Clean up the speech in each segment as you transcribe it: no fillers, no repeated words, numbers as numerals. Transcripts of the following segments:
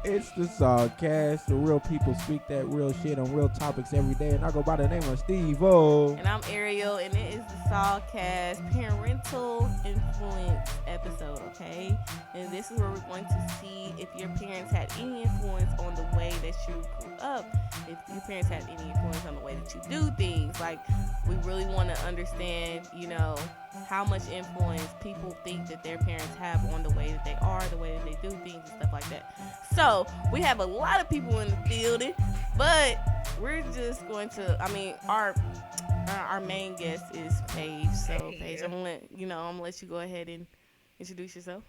It's the SawCast. The real people speak that real shit on real topics every day. And I go by the name of Steve O. And I'm Ariel, and it is the SawCast Parental Influence episode, okay? And this is where we're going to see if your parents had any influence on the way that you grew up, if your parents had any influence on the way that you do things. Like, we really want to understand, how much influence people think that their parents have on the way that they are, the way that they do things, and stuff like that. So, we have a lot of people in the building, but we're just going to, our main guest is Paige. So Paige, I'm gonna let you go ahead and introduce yourself.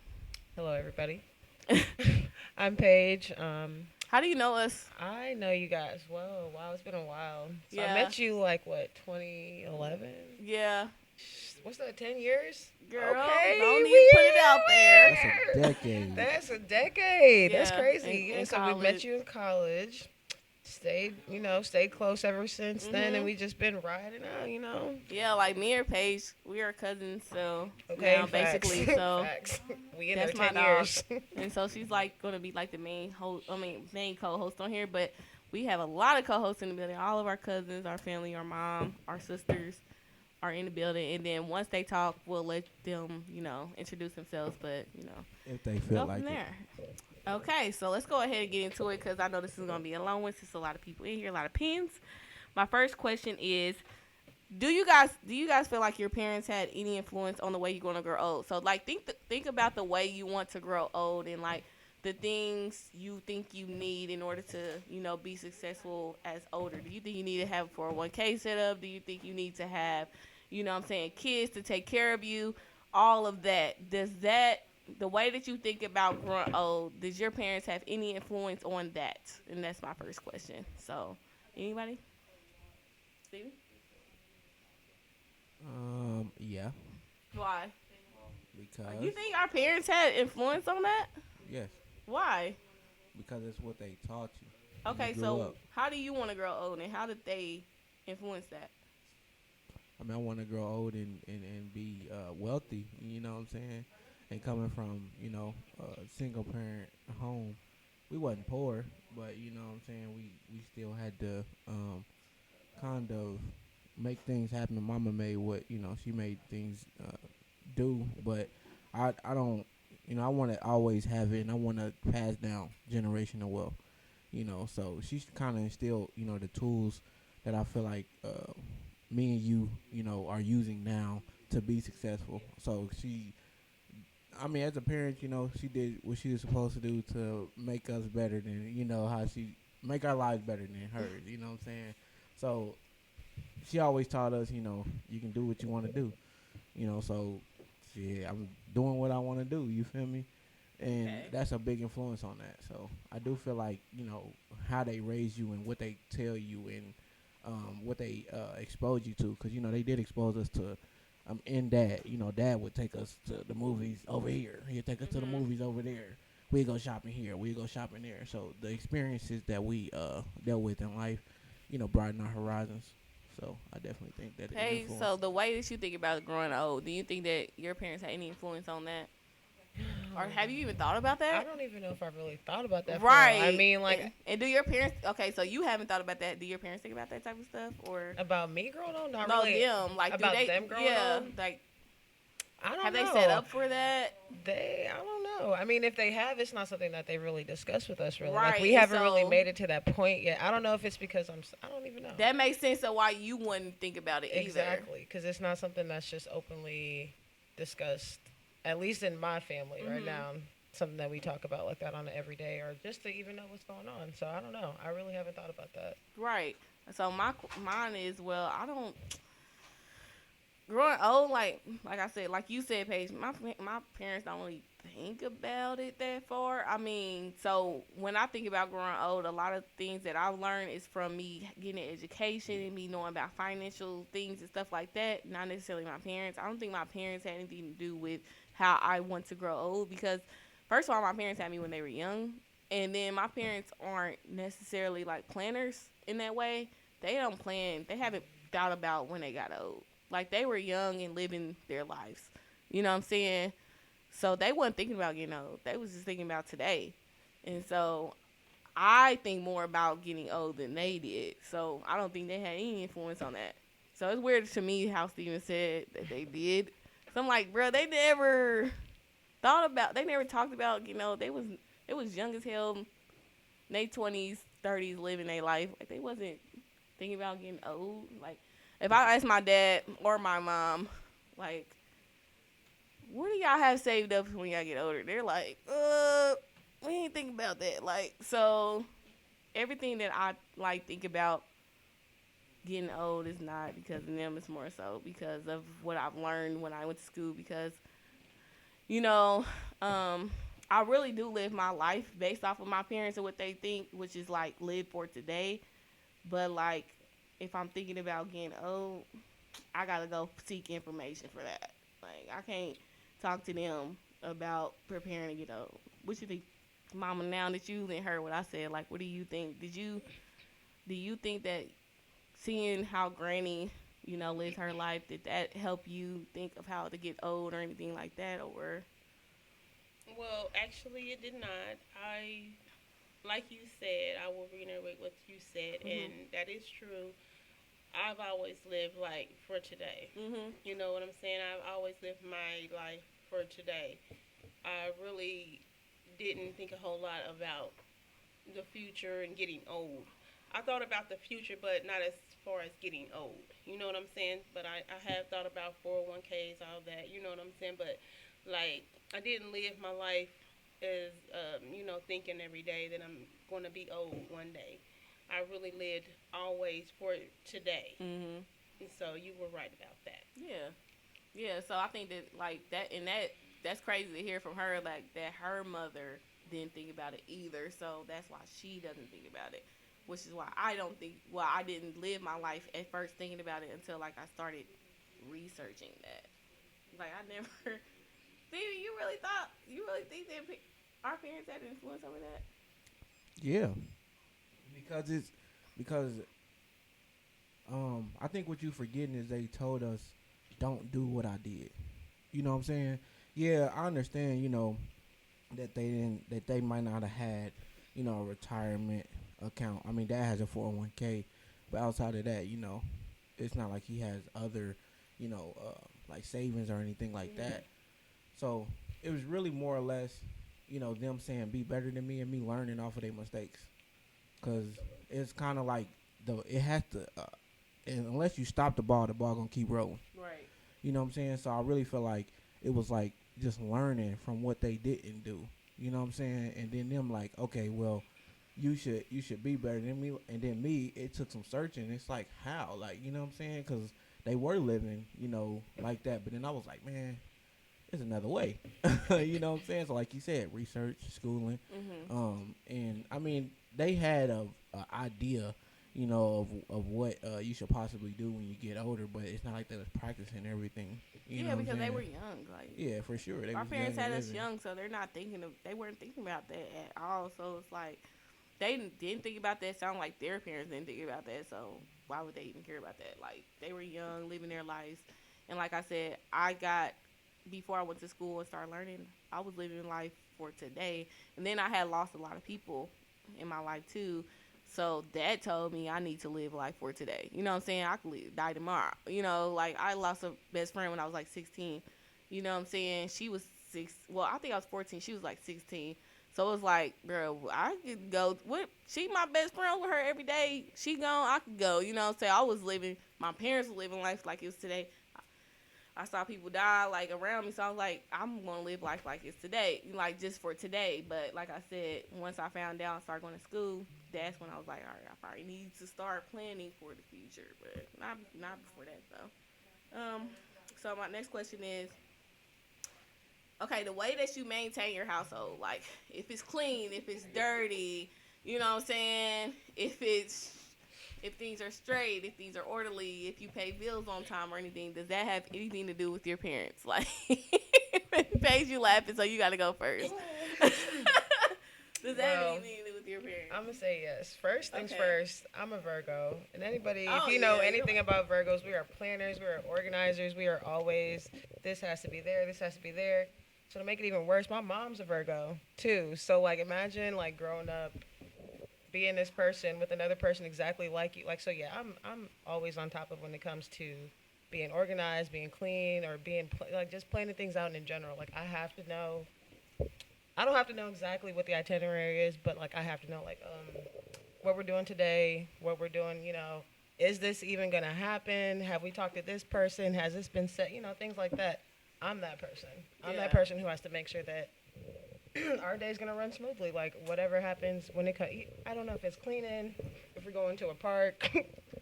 Hello, everybody. I'm Paige. How do you know us? I know you guys. Whoa, wow, it's been a while. So Yeah. I met you like what, 2011? Yeah, What's that? 10 years? girl. Okay, Don't need to put it out there. That's a decade. That's a decade. That's Yeah, crazy. in So we met college. you in college. Stayed close ever since then, and Mhm. we just been riding out. Yeah, like me or Paige, we are cousins. So Okay, now facts. basically, so Facts. We in that's there my 10 dog. years. And so she's like gonna be like the main host. Main co-host on here. But we have a lot of co-hosts in the building. All of our cousins, our family, our mom, our sisters are in the building. And then once they talk, we'll let them, introduce themselves. But If they feel go like from it. there. Okay, so let's go ahead and get into it because I know this is gonna be a long one since a lot of people in here, a lot of pins. My first question is: Do you guys feel like your parents had any influence on the way you're gonna grow old? So like think about the way you want to grow old and like the things you think you need in order to be successful as older. Do you think you need to have a 401k set up? Do you think you need to have kids to take care of you? All of that. Does that the way that you think about growing old? Does your parents have any influence on that? And that's my first question. So anybody? Steven? Yeah, Why? because You think our parents had influence on that? yes, Why? because it's what they taught you. when Okay, you grew so up. how do you want to grow old, and how did they influence that? I mean, I want to grow old and be wealthy. You know what I'm saying? And coming from a single parent home, we wasn't poor, but you know what I'm saying. We still had to kind of make things happen. Mama made what she made things do, but I don't. I want to always have it, and I want to pass down generational wealth. So she's kind of instilled the tools that I feel like me and you are using now to be successful. So I mean, as a parent, she did what she was supposed to do to make us better than how she make our lives better than hers. You know what I'm saying? So she always taught us, you can do what you want to do. So yeah, I'm doing what I want to do. You feel me? And Okay. that's a big influence on that. So I do feel like how they raise you and what they tell you and what they expose you to, because they did expose us to. In dad, dad would take us to the movies over here. He'd take us to the Mhm. movies over there. We go shopping here. We go shopping there. So the experiences that we dealt with in life, broaden our horizons. So I definitely think that it Hey, influenced. so the way that you think about growing old, do you think that your parents had any influence on that, or have you even thought about I that? don't even know if I really thought about that. Right. I mean, like, and do your parents? Okay, so you haven't thought about that. Do your parents think about that type of stuff, or about me growing old, not no really. them? Like, About do they? them growing Yeah, old? like I don't have know. they set up for that? I don't know. I mean, if they have, it's not something that they really discuss with us. Really, Right, like we and haven't really so- made it to that point yet. I don't know if it's because I don't even know. That makes sense of why you wouldn't think about it either. Exactly, because it's not something that's just openly discussed. At least in my family right Mhm. now, something that we talk about like that on an everyday, or just to even know what's going on. So I don't know. I really haven't thought about that. Right. So mine is, well, I don't growing old, like I said, like you said, Paige. My parents don't really think about it that far. I mean, so when I think about growing old, a lot of things that I've learned is from me getting an education and me knowing about financial things and stuff like that. Not necessarily my parents. I don't think my parents had anything to do with how I want to grow old because, first of all, my parents had me when they were young, and then my parents aren't necessarily like planners in that way. They don't plan. They haven't thought about when they got old. Like they were young and living their lives. You know what I'm saying? So they wasn't thinking about getting old. They was just thinking about today. And so I think more about getting old than they did. So I don't think they had any influence on that. So it's weird to me how Steven said that they did. So I'm like, bro, they never they never talked about, they was young as hell, in their 20s, 30s, living their life. Like they wasn't thinking about getting old. Like if I ask my dad or my mom, like, what do y'all have saved up when y'all get older? They're like, we ain't think about that. Like, so everything that I like think about getting old is not because of them. It's more so because of what I've learned when I went to school. Because you know, um, I really do live my life based off of my parents and what they think, which is like live for today. But like, if I'm thinking about getting old, I gotta go seek information for that. Like, I can't talk to them about preparing to get old. What you think, Mama? Now that you didn't heard what I said, like, what do you think? Do you think that seeing how Granny, lives her life, did that help you think of how to get old or anything like that, or? Well, actually, it did not. Like you said, I will reiterate what you said, Mhm. and that is true. I've always lived like for today. Mhm. You know what I'm saying? I've always lived my life for today. I really didn't think a whole lot about the future and getting old. I thought about the future, but not as far as getting old. You know what I'm saying? But I have thought about 401ks, all that. You know what I'm saying? But like, I didn't live my life as, thinking every day that I'm going to be old one day. I really lived always for today. Mhm. And so you were right about that. Yeah. Yeah. So I think that like that and that's crazy to hear from her, like that her mother didn't think about it either. So that's why she doesn't think about it. Which is why I don't think. Well, I didn't live my life at first thinking about it until like I started researching that. Like I never. Stevie, you really think that our parents had influence over that? Yeah, because it's because I think what you forgetting is they told us don't do what I did. You know what I'm saying? Yeah, I understand. That they might not have had a retirement account. I mean, dad has a 401k, but outside of that, it's not like he has other like savings or anything like Mhm. that. So it was really more or less them saying be better than me and me learning off of their mistakes. Cause it's kind of like it has to, and unless you stop the ball gonna keep rolling. Right. You know what I'm saying? So I really feel like it was like just learning from what they didn't do. You know what I'm saying? And then them like, okay, well, you should be better than me. And then me, it took some searching. It's like how, like, you know what I'm saying? Because they were living, like that. But then I was like, man, there's another way. You know what I'm saying? So like you said, research, schooling, Mhm. and I mean they had a idea, of what you should possibly do when you get older, but it's not like they was practicing everything. You know Yeah, what I'm because they saying? were young. Like Yeah, for sure. They our was parents young had and us living. young, so they weren't thinking about that at all. So it's like they didn't think about that. Sound like their parents didn't think about that. So why would they even care about that? Like they were young, living their lives, and like I said, I got before I went to school and started learning. I was living life for today, and then I had lost a lot of people in my life too. So that told me I need to live life for today. You know what I'm saying? I could die tomorrow. Like I lost a best friend when I was like 16. You know what I'm saying? She was six. Well, I think I was 14. She was like 16. So it was like, bro, I could go. What? She my best friend with her every day. She gone. I could go. You know what I'm saying? I was living. My parents were living life like it was today. I saw people die like around me, so I was like, I'm gonna live life like it's today, like just for today. But like I said, once I found out and started going to school, that's when I was like, all right, I probably need to start planning for the future, but not before that though. So my next question is, okay, the way that you maintain your household, like if it's clean, if it's dirty, you know what I'm saying? If things are straight, if things are orderly, if you pay bills on time or anything, does that have anything to do with your parents? Like, Paige, you laughing, so you got to go first. Does that have Well, anything to do with your I'm parents? gonna say yes. First things Okay. first, I'm a Virgo. And anybody, if Oh you know yeah, you're anything like, about Virgos, we are planners, we are organizers, we are always, this has to be there, this has to be there. So to make it even worse, my mom's a Virgo too. So like imagine like growing up being this person with another person exactly like you. Like so yeah, I'm always on top of when it comes to being organized, being clean, or being like just planning things out in general. Like I have to know. I don't have to know exactly what the itinerary is, but like I have to know like what we're doing today, what we're doing. Is this even gonna happen? Have we talked to this person? Has this been set? Things like that. I'm that person. I'm that Yeah. person who has to make sure that our day's gonna run smoothly. Like whatever happens when it comes, I don't know if it's cleaning, if we're going to a park,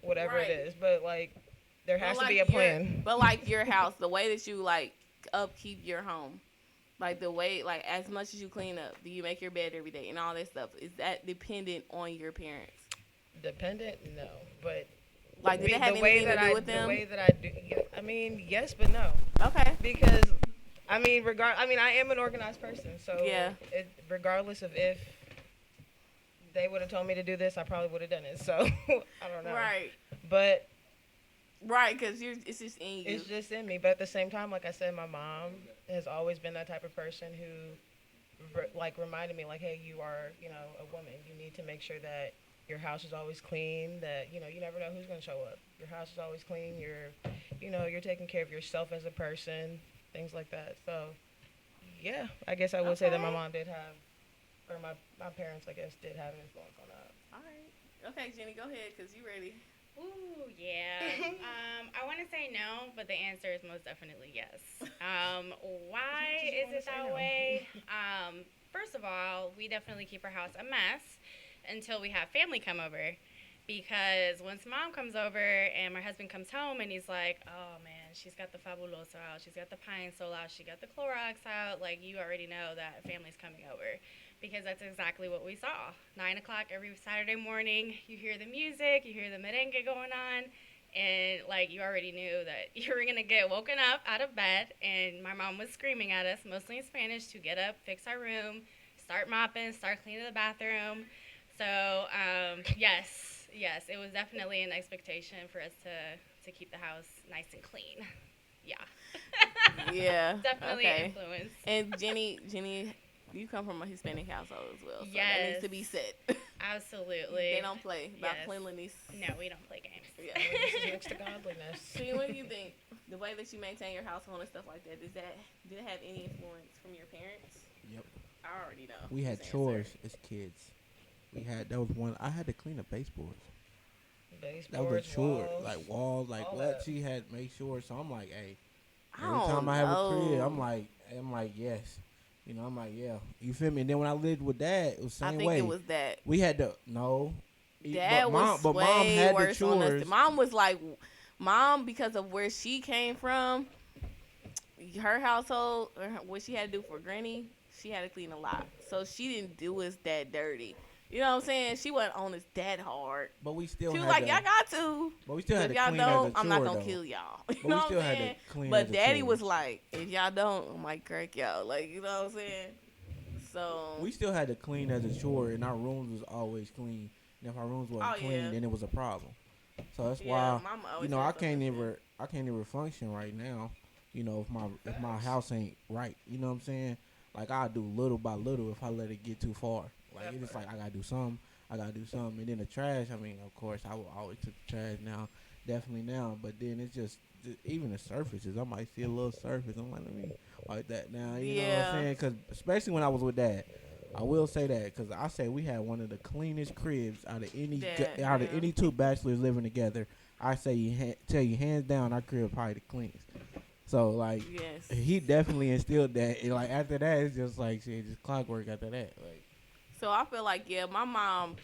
whatever it Right. is. But like, there But has to be like a your, plan. but like your house, the way that you like upkeep your home, like the way, like as much as you clean up, do you make your bed every day and all that stuff? Is that dependent on your parents? Dependent, no. But Like, did it have the way anything to that do I, with the them? way that I do, yeah, I mean, yes, but no, Okay. because I mean, I am an organized person, so Yeah. regardless of if they would have told me to do this, I probably would have done it. So I don't know. Right. But Right, because it's just in you. it's just in me. But at the same time, like I said, my mom has always been that type of person who, like, reminded me, like, hey, you are, a woman. You need to make sure that your house is always clean. That you never know who's gonna show up. Your house is always clean. You're taking care of yourself as a person. Things like that. So, yeah, I guess I would say that my Okay. mom did have, or my parents, I guess, did have an influence on that. All right. Okay, Jenny, go ahead, because you ready. Ooh, yeah. I want to say no, but the answer is most definitely yes. Why Just is wanna it say that no. way? First of all, we definitely keep our house a mess until we have family come over. Because once mom comes over and my husband comes home and he's like, oh man, she's got the Fabuloso out, she's got the Pine Sol out, she got the Clorox out, like you already know that family's coming over. Because that's exactly what we saw. 9 o'clock every Saturday morning, you hear the music, you hear the merengue going on, and like you already knew that you were gonna get woken up out of bed, and my mom was screaming at us, mostly in Spanish, to get up, fix our room, start mopping, start cleaning the bathroom. So yes, it was definitely an expectation for us to keep the house nice and clean. Yeah, Yeah. definitely Okay. influence. And Jenny, you come from a Hispanic household as well, so that Yes. needs to be said. Absolutely. They don't play about Yes. cleanliness. No, we don't play games. Yeah. This is next to godliness. So what do you think? The way that you maintain your household and stuff like that, did it have any influence from your parents? Yep. I already know. We had this chores answer. as kids. That was one. I had to clean the baseboards. That was a Baseboards, chore. walls. Like walls, like all what that. she had made sure. So I'm like, hey, I every don't time I have a crib, know. I'm like, yes. I'm like, yeah. You feel me? And then when I lived with dad, it was the I same think way. it was that. We had to no. Dad was but way mom had worse the on us. chores. Mom was like, mom, because of where she came from, her household, what she had to do for Granny, she had to clean a lot. So she didn't do us that dirty. You know what I'm saying? She wasn't on us that hard. But we still She was had like, to, y'all got to. But we still But had if to y'all clean don't, as a I'm not chore, gonna though. kill y'all. You But we know what still I'm had saying? to clean But as a daddy chore. was like, if y'all don't, I might crack y'all. Like, you know what I'm saying? So We still had to clean as a chore, and our rooms was always clean. And if our rooms wasn't Oh, clean, yeah. then it was a problem. So that's yeah, why mama you always know had I can't something to even function right now. If my house ain't right, you know what I'm saying? Like I do little by little if I let it get too far. Like it's just like I gotta do something. And then the trash. I mean, of course, I will always took the trash now, definitely now. But then it's just even the surfaces. I might see a little surface. I'm like, let me wipe that now. You know what I'm Yeah. saying? Because especially when I was with dad. I will say that because I say we had one of the cleanest cribs out of Yeah. any two bachelors living together. I say tell you hands down our crib probably the cleanest. So like Yes. he definitely instilled that. And, like after that, it's just like shit, just clockwork after that. Like So I feel like my mom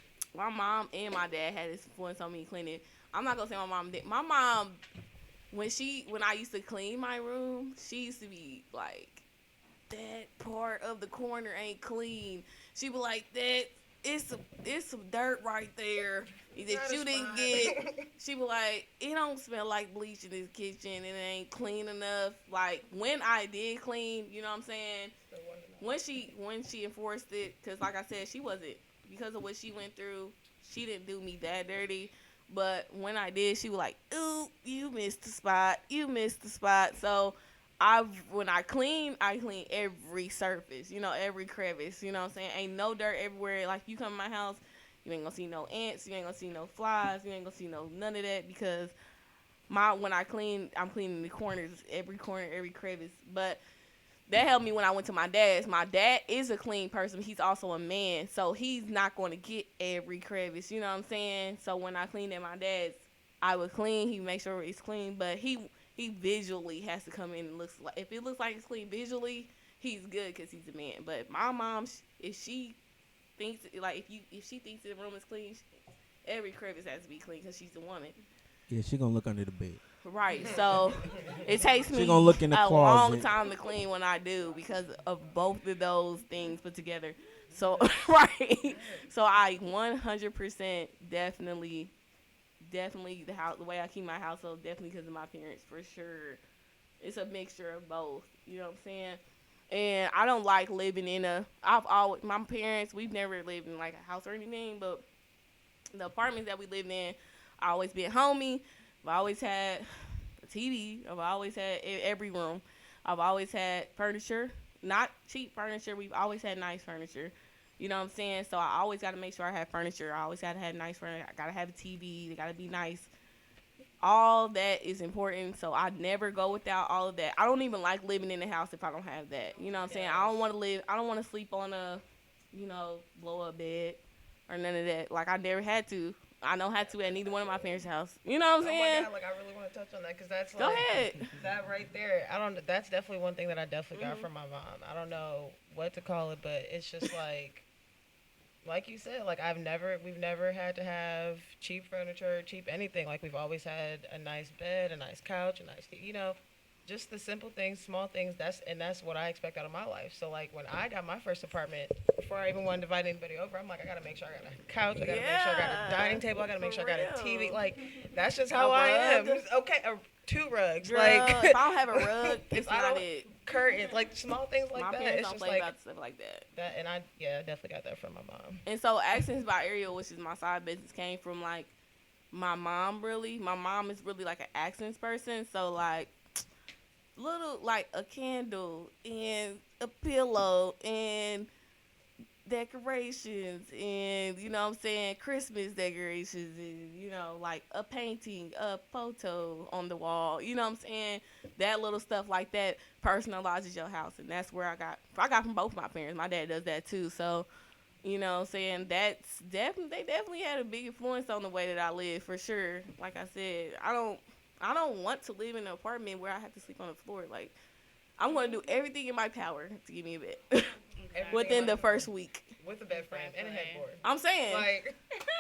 and my dad had this influence on me cleaning. I'm not gonna say my mom did. My mom, when I used to clean my room, she used to be like, that part of the corner ain't clean. She be like, that it's some dirt right there that you didn't get. She be like, it don't smell like bleach in this kitchen and it ain't clean enough. Like when I did clean, you know what I'm saying? When she enforced it, because like I said, she wasn't, because of what she went through, she didn't do me that dirty. But when I did, she was like, ooh, you missed the spot. So when I clean every surface, every crevice, what I'm saying? Ain't no dirt everywhere. Like you come to my house, you ain't gonna see no ants, you ain't gonna see no flies, you ain't gonna see none of that because when I clean, I'm cleaning the corners, every corner, every crevice. But that helped me when I went to my dad's. My dad is a clean person. He's also a man, so he's not going to get every crevice. You know what I'm saying? So when I cleaned at my dad's, I would clean. He make sure it's clean, but he visually has to come in and looks like if it looks like it's clean visually, he's good because he's a man. But my mom, if she thinks like if she thinks the room is clean, every crevice has to be clean because she's a woman. Yeah, she gonna look under the bed. Right. So it takes me gonna look in the a closet. long time to clean when I do because of both of those things put together. So right. So I 100% definitely the way I keep my household definitely because of my parents for sure. It's a mixture of both. You know what I'm saying? And I don't like living in my parents, we've never lived in like a house or anything, but the apartments that we lived in, I always been homey. I've always had a TV. I've always had every room. I've always had furniture, not cheap furniture. We've always had nice furniture. You know what I'm saying? So I always got to make sure I have furniture. I always got to have nice furniture. I got to have a TV. They got to be nice. All that is important. So I never go without all of that. I don't even like living in the house if I don't have that. You know what I'm saying? I don't want to sleep on a, blow up bed or none of that. Like I never had to. I don't have to at neither one of my parents' house. You know what I'm saying? Oh my God, like I really want to touch on that because that's Go ahead. That right there. That's definitely one thing that I definitely got from my mom. I don't know what to call it, but it's just like you said, like we've never had to have cheap furniture, cheap anything. Like we've always had a nice bed, a nice couch, a nice, just the simple things, small things. That's what I expect out of my life. So like when I got my first apartment, before I even wanted to invite anybody over, I'm like, I gotta make sure I got a couch, I gotta make sure I got a dining table, I gotta make sure I got a TV. Like that's just how I am. Okay, 2 rugs. Like if I don't have a rug, it's not it. Curtains, like small things like my that. parents It's don't just play like about stuff like that. and I definitely got that from my mom. And so Accents by Ariel, which is my side business, came from like my mom. Really, my mom is really like an accents person. So like little like a candle and a pillow and decorations and what I'm saying, Christmas decorations and like a painting, a photo on the wall, what I'm saying, that little stuff like that personalizes your house. And that's where I got from both my parents. My dad does that too. So what I'm saying, they definitely had a big influence on the way that I live for sure. Like I said, I don't want to live in an apartment where I have to sleep on the floor. Like I'm going to do everything in my power to give me a bed within the first week. With a bed frame and a headboard. I'm saying, like,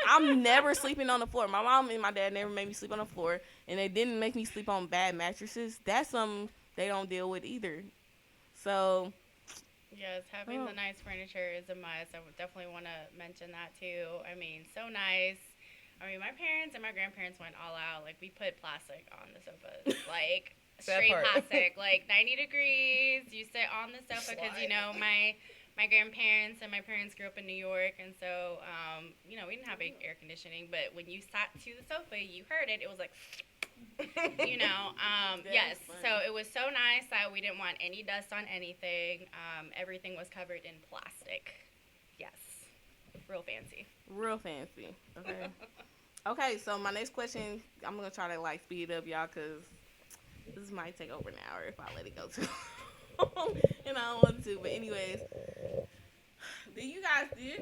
I'm never sleeping on the floor. My mom and my dad never made me sleep on the floor, and they didn't make me sleep on bad mattresses. That's something they don't deal with either. So, yes, having the nice furniture is a must. I would definitely want to mention that too. I mean, so nice. I mean, my parents and my grandparents went all out. Like, we put plastic on the sofas. Like, straight plastic. Like, 90 degrees. You sit on the sofa because, my grandparents and my parents grew up in New York. And so, we didn't have air conditioning. But when you sat to the sofa, you heard it. It was like, yes. So it was so nice that we didn't want any dust on anything. Everything was covered in plastic. Yes. Real fancy. Okay. Okay, so my next question, I'm going to try to, speed it up, y'all, because this might take over an hour if I let it go too long. And I don't want to, but anyways. Did your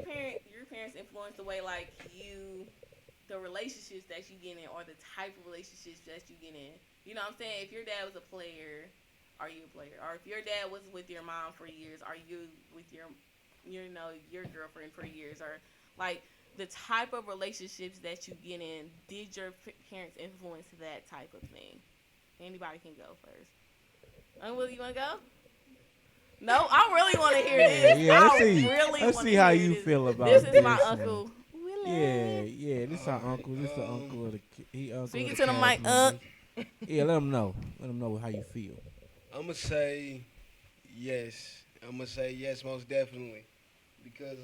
parents influence the way, the relationships that you get in or the type of relationships that you get in? You know what I'm saying? If your dad was a player, are you a player? Or if your dad was with your mom for years, are you with your girlfriend for years? Or, the type of relationships that you get in, did your parents influence that type of thing? Anybody can go first. Will, you want to go? No, I really want to hear this. Yeah, let's see how you feel about this. This is my uncle. Willie. Yeah, this is our uncle. This is the uncle of the Speaking to the mic, Yeah, let him know. Let him know how you feel. I'm going to say yes. Most definitely. Because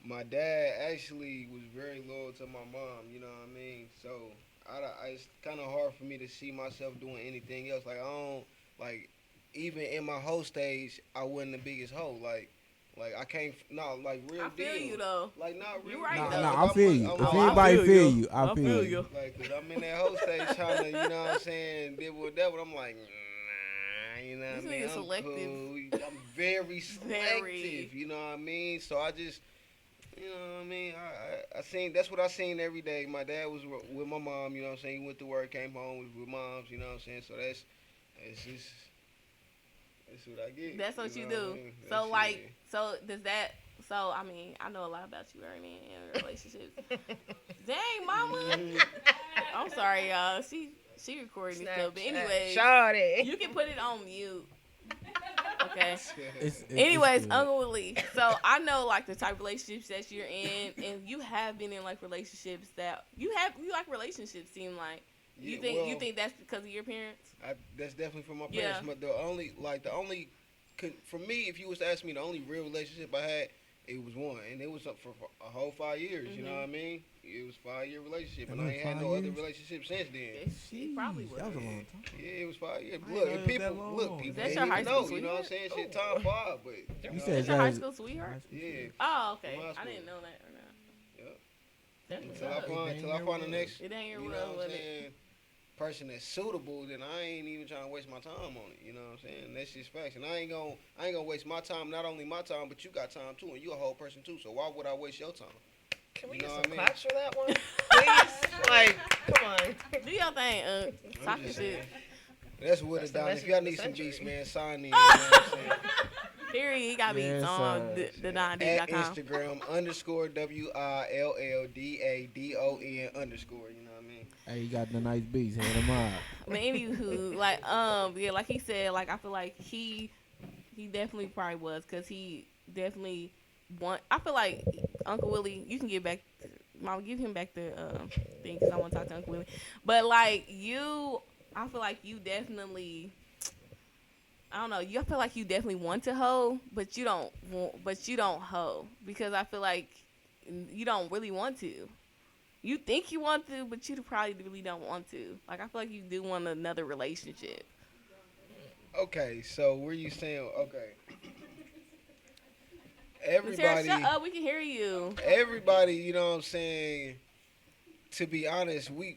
my dad actually was very loyal to my mom, you know what I mean? So it's kind of hard for me to see myself doing anything else. Like, like even in my hoe stage, I wasn't the biggest hoe. Like I can't no like real I feel deal. you though. Like not real You right, deal. though. Nah, Like, I feel you. If anybody feel you, I feel you. Like, cause I'm in that hoe stage trying to, you know what I'm saying, deal with that. But I'm like, nah, you know what I This mean? nigga I'm selective. cool. I'm very selective. Very. You know what I mean? So I just, you know what I mean? I seen that's what I seen every day. My dad was with my mom. You know what I'm saying? He went to work, came home was with moms. You know what I'm saying? So it's just that's what I get. That's what you know do. What I mean? So That's like, it. so does that? So I mean, I know a lot about you, Ernie, in relationships. Dang, mama. I'm sorry, y'all. She recording this stuff, but anyways, Shawty. you can put it on mute. Okay. It's Anyways, good. Uncle Willie. So I know like the type of relationships that you're in, and you have been in like relationships that you like relationships. Seem like you Yeah, think that's because of your parents. That's definitely from my Yeah. parents. But for me, if you was to ask me, the only real relationship I had, it was one, and it was up for a whole 5 years. You know what I mean? It was 5 year relationship, That and I was ain't had 5 no other years? relationship since then. It probably was. That was a long time. Yeah, it was 5 years. I didn't Look, know and it was that people, long. look, Is people that didn't your even high know. school You know what I'm saying? sweetheart? Shit, time fly, but You know said what That's I'm your high that school sweetheart. yeah. Oh, okay. From high I school. didn't know that or not. Yep. That's what's Until I up. find the next, It ain't your you know world, what I'm wasn't it? saying, person that's suitable, then I ain't even trying to waste my time on it. You know what I'm saying? That's just facts. And I ain't gonna waste my time. Not only my time, but you got time too, and you a whole person too. So why would I waste your time? Can we You get know some what I mean? claps for that one? Please? Like, come on. Do your thing, I'm talking just shit. saying. That's what That's it's the done. If message y'all of the need some century. beats, man, sign in. You know what I'm saying? Period. He got beats Yes, on sir. the At Donda.com. Instagram _WILLDADON _ You know what I mean? Hey, you got the nice beats. Hand them out. But anywho, like yeah, like he said, like I feel like he definitely probably was, cause he definitely want. I feel like Uncle Willie, you can get back. Mom, give him back the thing, cause I want to talk to Uncle Willie. But like you, I feel like you definitely. I don't know. I feel like you definitely want to hoe, but you don't want, but you don't hoe because I feel like you don't really want to. You think you want to, but you probably really don't want to. Like I feel like you do want another relationship. Okay, so where you saying? Okay, Miss Harris, everybody, shut up. We can hear you. everybody. You know what I'm saying? To be honest, we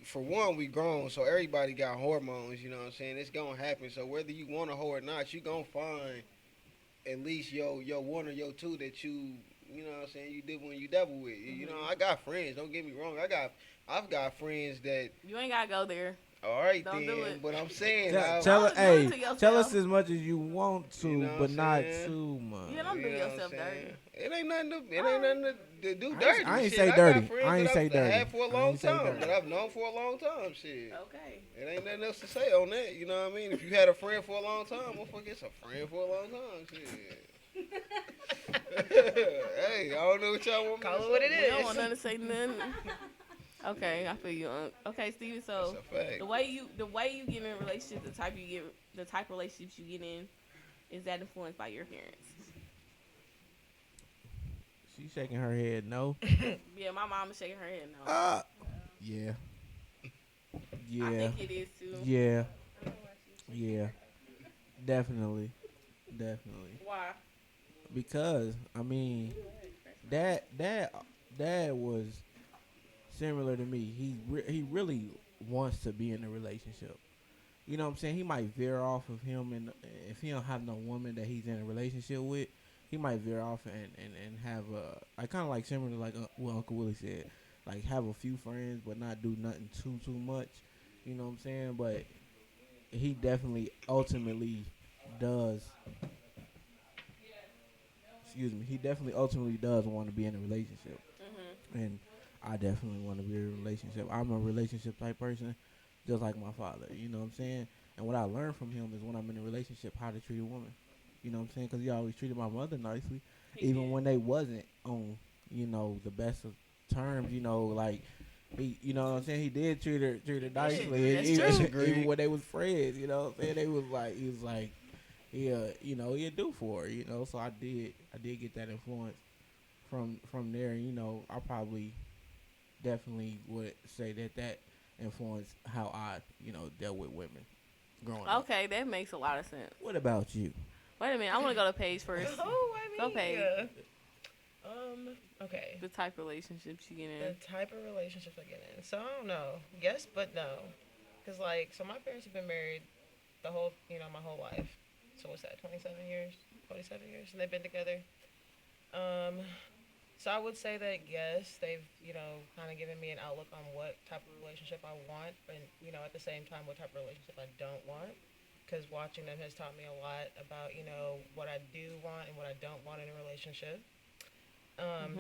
grown, so everybody got hormones. You know what I'm saying? It's gonna happen. So whether you want a hoe or not, you gonna find at least your one or your two that you know what I'm saying, you did when you devil with. You know, I got friends. Don't get me wrong. I've got friends that. You ain't gotta go there. All right Don't then, do it. but I'm saying, Tell Don't her, do it to hey, yourself. tell us as much as you want to, You know what but I'm not saying? too much. Yeah, don't do you know what yourself I'm dirty. saying? It ain't nothing to do I ain't- dirty. I ain't shit. say I dirty. got friends I ain't that say I've dirty. had for a I long ain't say time, dirty. that I've known for a long time. Shit. Okay. It ain't nothing else to say on that. You know what I mean? If you had a friend for a long time, motherfucker, it's a friend for a long time. Shit. Hey, I don't know what y'all want me Call to it what say. it We don't is. want nothing to say nothing. Okay, I feel you. Okay, Steven. So That's a fact. the way you get in a relationship, the type of relationships you get in, is that influenced by your parents? She's shaking her head. No. Yeah, my mom is shaking her head no. Yeah. I Yeah. think it is too. Yeah. Yeah. Definitely. Definitely. Why? Because I mean, dad was similar to me. He really wants to be in a relationship. You know what I'm saying? He might veer off of him, and if he don't have no woman that he's in a relationship with, he might veer off and have I kind of like similar to like what Uncle Willie said, like have a few friends but not do nothing too much. You know what I'm saying? But he definitely ultimately does. Excuse me. He definitely ultimately does want to be in a relationship, and I definitely want to be in a relationship. I'm a relationship type person, just like my father. You know what I'm saying? And what I learned from him is when I'm in a relationship, how to treat a woman. You know what I'm saying? Because he always treated my mother nicely, even when they wasn't on, the best of terms. Like he, you know what I'm saying? He did treat her nicely, That's even, true. even when they was friends. You know what I'm saying? He was like, yeah, he'd do for her. So I did get that influence from there. I probably definitely would say that influenced how I, dealt with women. growing up. Okay, that makes a lot of sense. What about you? Wait a minute, I want to go to Paige first. Oh, I Go mean, Paige. Okay. The type of relationships you get in. The type of relationships I get in. So I don't know. Yes, but no. Cause like, so my parents have been married the whole, my whole life. So what's that? 27 years, 47 years, and they've been together. Um, so I would say that yes, they've, kind of given me an outlook on what type of relationship I want, and at the same time, what type of relationship I don't want. Because watching them has taught me a lot about, what I do want and what I don't want in a relationship.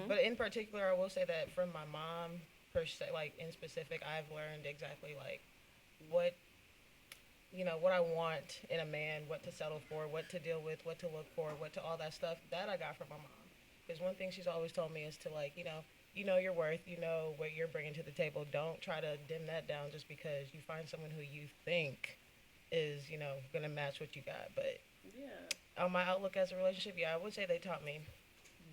But in particular, I will say that from my mom, per se, like in specific, I've learned exactly like what, what I want in a man, what to settle for, what to deal with, what to look for, what to all that stuff. That I got from my mom. Because one thing she's always told me is to like, you know your worth, you know what you're bringing to the table. Don't try to dim that down just because you find someone who you think is, gonna match what you got. But Yeah. on my outlook as a relationship, yeah, I would say they taught me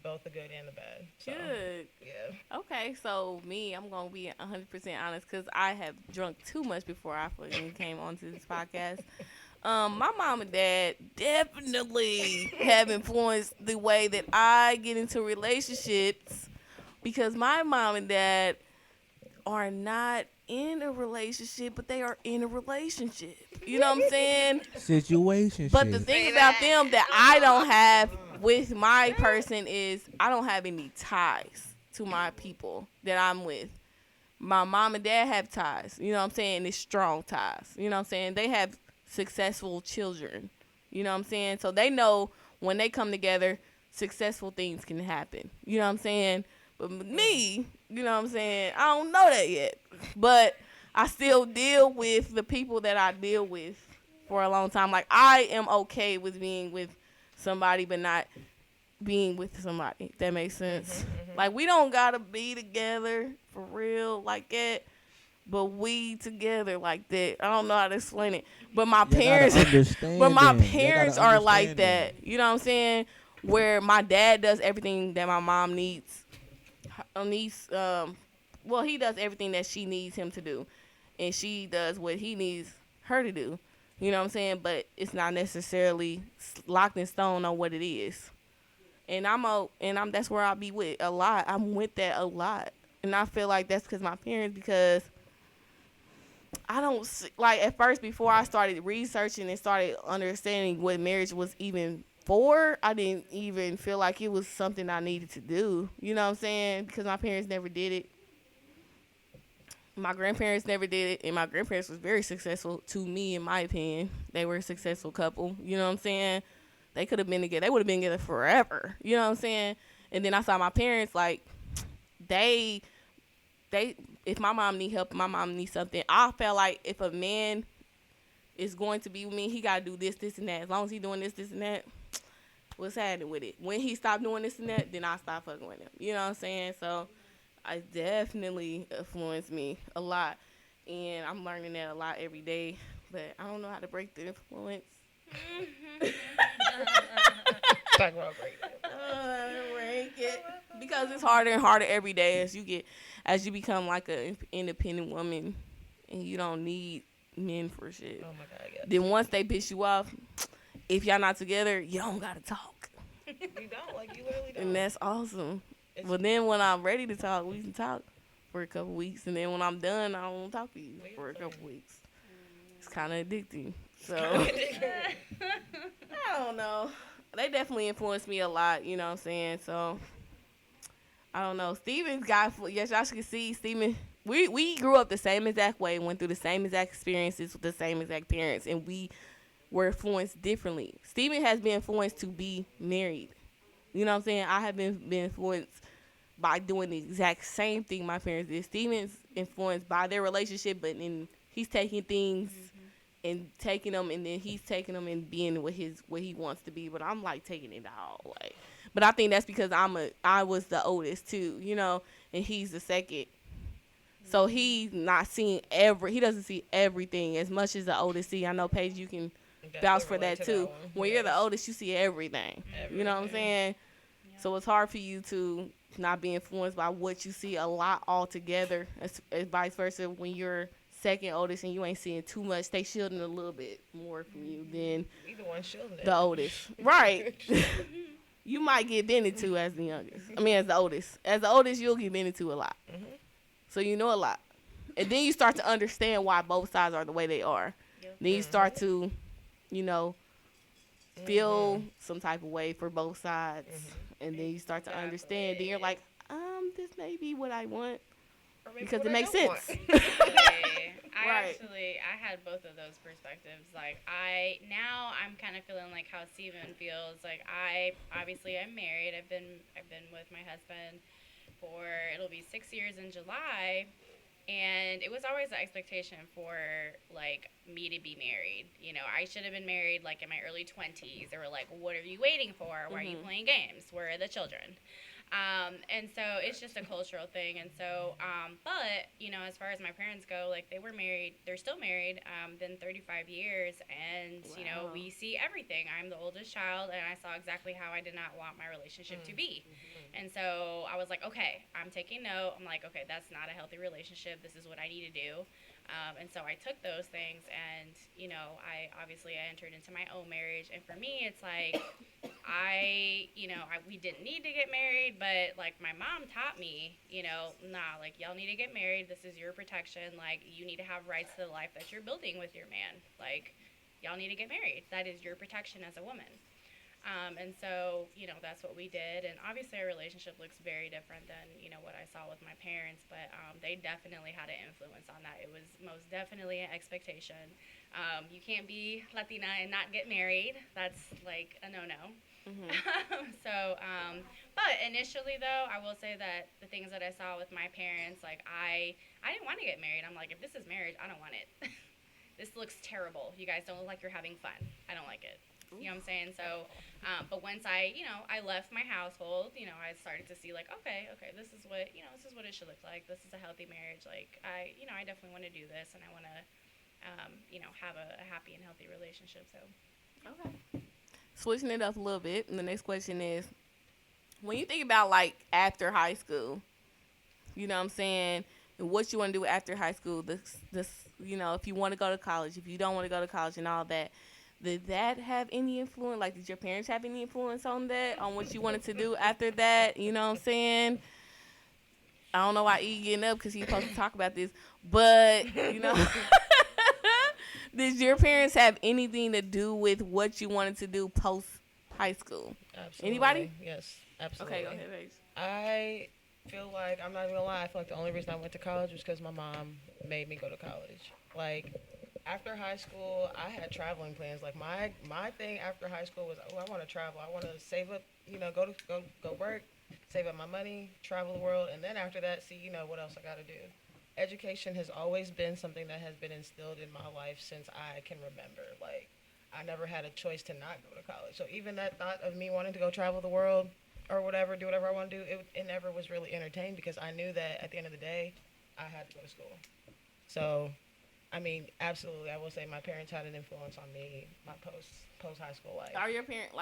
both the good and the bad. So, Good. yeah. Okay, so me, I'm gonna be 100% honest because I have drunk too much before I fucking came onto this podcast. My mom and dad definitely have influenced the way that I get into relationships because my mom and dad are not in a relationship, but they are in a relationship. You know what I'm saying? Situation. But the thing about them that I don't have with my person is I don't have any ties to my people that I'm with. My mom and dad have ties. You know what I'm saying? It's strong ties. You know what I'm saying? They have successful children. You know what I'm saying? So they know when they come together, successful things can happen. You know what I'm saying? But with me, you know what I'm saying? I don't know that yet. But I still deal with the people that I deal with for a long time. Like, I am okay with being with somebody, but not being with somebody. If that makes sense. Like, we don't gotta be together for real like that, but we together like that. I don't know how to explain it. But my parents, but my parents are like that. You know what I'm saying? Where my dad does everything that my mom needs. Well, he does everything that she needs him to do, and she does what he needs her to do. You know what I'm saying? But it's not necessarily locked in stone on what it is. And I'm that's where I'll be with a lot. I'm with that a lot, and I feel like that's because my parents. Because I don't like at first before I started researching and started understanding what marriage was even for. I didn't even feel like it was something I needed to do. You know what I'm saying? Because my parents never did it. My grandparents never did it, and my grandparents was very successful to me, in my opinion. They were a successful couple. You know what I'm saying? They could have been together. They would have been together forever. You know what I'm saying? And then I saw my parents, like, they, if my mom need help, my mom needs something. I felt like if a man is going to be with me, he got to do this, this, and that. As long as he doing this, this, and that, what's happening with it? When he stopped doing this and that, then I stopped fucking with him. You know what I'm saying? So it definitely influenced me a lot. And I'm learning that a lot every day. But I don't know how to break the influence. Talk about break. Break it. Because it's harder and harder every day as you become like an independent woman and you don't need men for shit. Oh my God, yes. Then once they piss you off, if y'all not together, you don't gotta talk. You don't, like, you literally don't. And that's awesome. But then when I'm ready to talk, we can talk for a couple weeks. And then when I'm done, I won't talk to you for a couple weeks. It's kind of addicting. So, I don't know. They definitely influenced me a lot, you know what I'm saying? So, I don't know. Steven's got, yes, y'all can see, Steven, we grew up the same exact way, went through the same exact experiences with the same exact parents, and we were influenced differently. Steven has been influenced to be married. You know what I'm saying? I have been influenced by doing the exact same thing my parents did. Steven's influenced by their relationship, but then he's taking things and taking them, and then he's taking them and being what he wants to be. But I'm like taking it all, like. But I think that's because I was the oldest too, you know, and he's the second. So he's not seeing he doesn't see everything as much as the oldest see. I know, Paige, you can vouch for that too. When you're the oldest, you see everything. You know what I'm saying? Yeah. So it's hard for you to not be influenced by what you see a lot altogether, as vice versa when you're second oldest and you ain't seeing too much, they shielding a little bit more from you than We the one shielding it. the oldest. Right. You might get bent into as the youngest. I mean, as the oldest. As the oldest, you'll get bent into a lot. Mhm. So you know a lot. And then you start to understand why both sides are the way they are. Yep. Then you start to, you know, feel some type of way for both sides. And then you start to understand. Then you're like, this may be what I want. Or maybe Because what it I makes don't sense. want. Exactly. Right. I had both of those perspectives. Like now I'm kind of feeling like how Steven feels. Like I'm married. I've been with my husband for, it'll be 6 years in July. And it was always the expectation for like me to be married. You know, I should have been married like in my early 20s. They were like, "What are you waiting for? Why are you playing games? Where are the children?" And so it's just a cultural thing. And so, but, you know, as far as my parents go, like they were married, they're still married, been 35 years. And, you know, we see everything. I'm the oldest child and I saw exactly how I did not want my relationship to be. And so I was like, okay, I'm taking note. I'm like, okay, that's not a healthy relationship. This is what I need to do. And so I took those things and, you know, I entered into my own marriage. And for me, it's like, we didn't need to get married, but like my mom taught me, you know, nah, like y'all need to get married. This is your protection. Like you need to have rights to the life that you're building with your man. Like y'all need to get married. That is your protection as a woman. And so, you know, that's what we did. And obviously our relationship looks very different than, you know, what I saw with my parents. But they definitely had an influence on that. It was most definitely an expectation. You can't be Latina and not get married. That's like a no-no. But initially, though, I will say that the things that I saw with my parents, like I didn't want to get married. I'm like, if this is marriage, I don't want it. This looks terrible. You guys don't look like you're having fun. I don't like it. You know what I'm saying? So, but once I left my household, you know, I started to see like, okay, this is what it should look like. This is a healthy marriage. Like, I definitely want to do this and I want to, have a happy and healthy relationship. So, Okay. Switching it up a little bit. And the next question is, when you think about like after high school, you know what I'm saying, and what you want to do after high school, this, you know, if you want to go to college, if you don't want to go to college and all that, did that have any influence? Like, did your parents have any influence on that, on what you wanted to do after that? You know what I'm saying? I don't know why E getting up because he's supposed to talk about this, but, you know. Did your parents have anything to do with what you wanted to do post high school? Absolutely. Anybody? Yes, absolutely. Okay, go ahead, Paige. I feel like, I'm not even gonna lie, I feel like the only reason I went to college was because my mom made me go to college. Like, after high school, I had traveling plans. Like, my thing after high school was, I want to travel. I want to save up, you know, go work, save up my money, travel the world, and then after that, see, you know, what else I got to do. Education has always been something that has been instilled in my life since I can remember. Like, I never had a choice to not go to college. So even that thought of me wanting to go travel the world or whatever, do whatever I want to do, it never was really entertained because I knew that at the end of the day, I had to go to school. So, I mean, absolutely, I will say my parents had an influence on me, my post high school life. Are your parents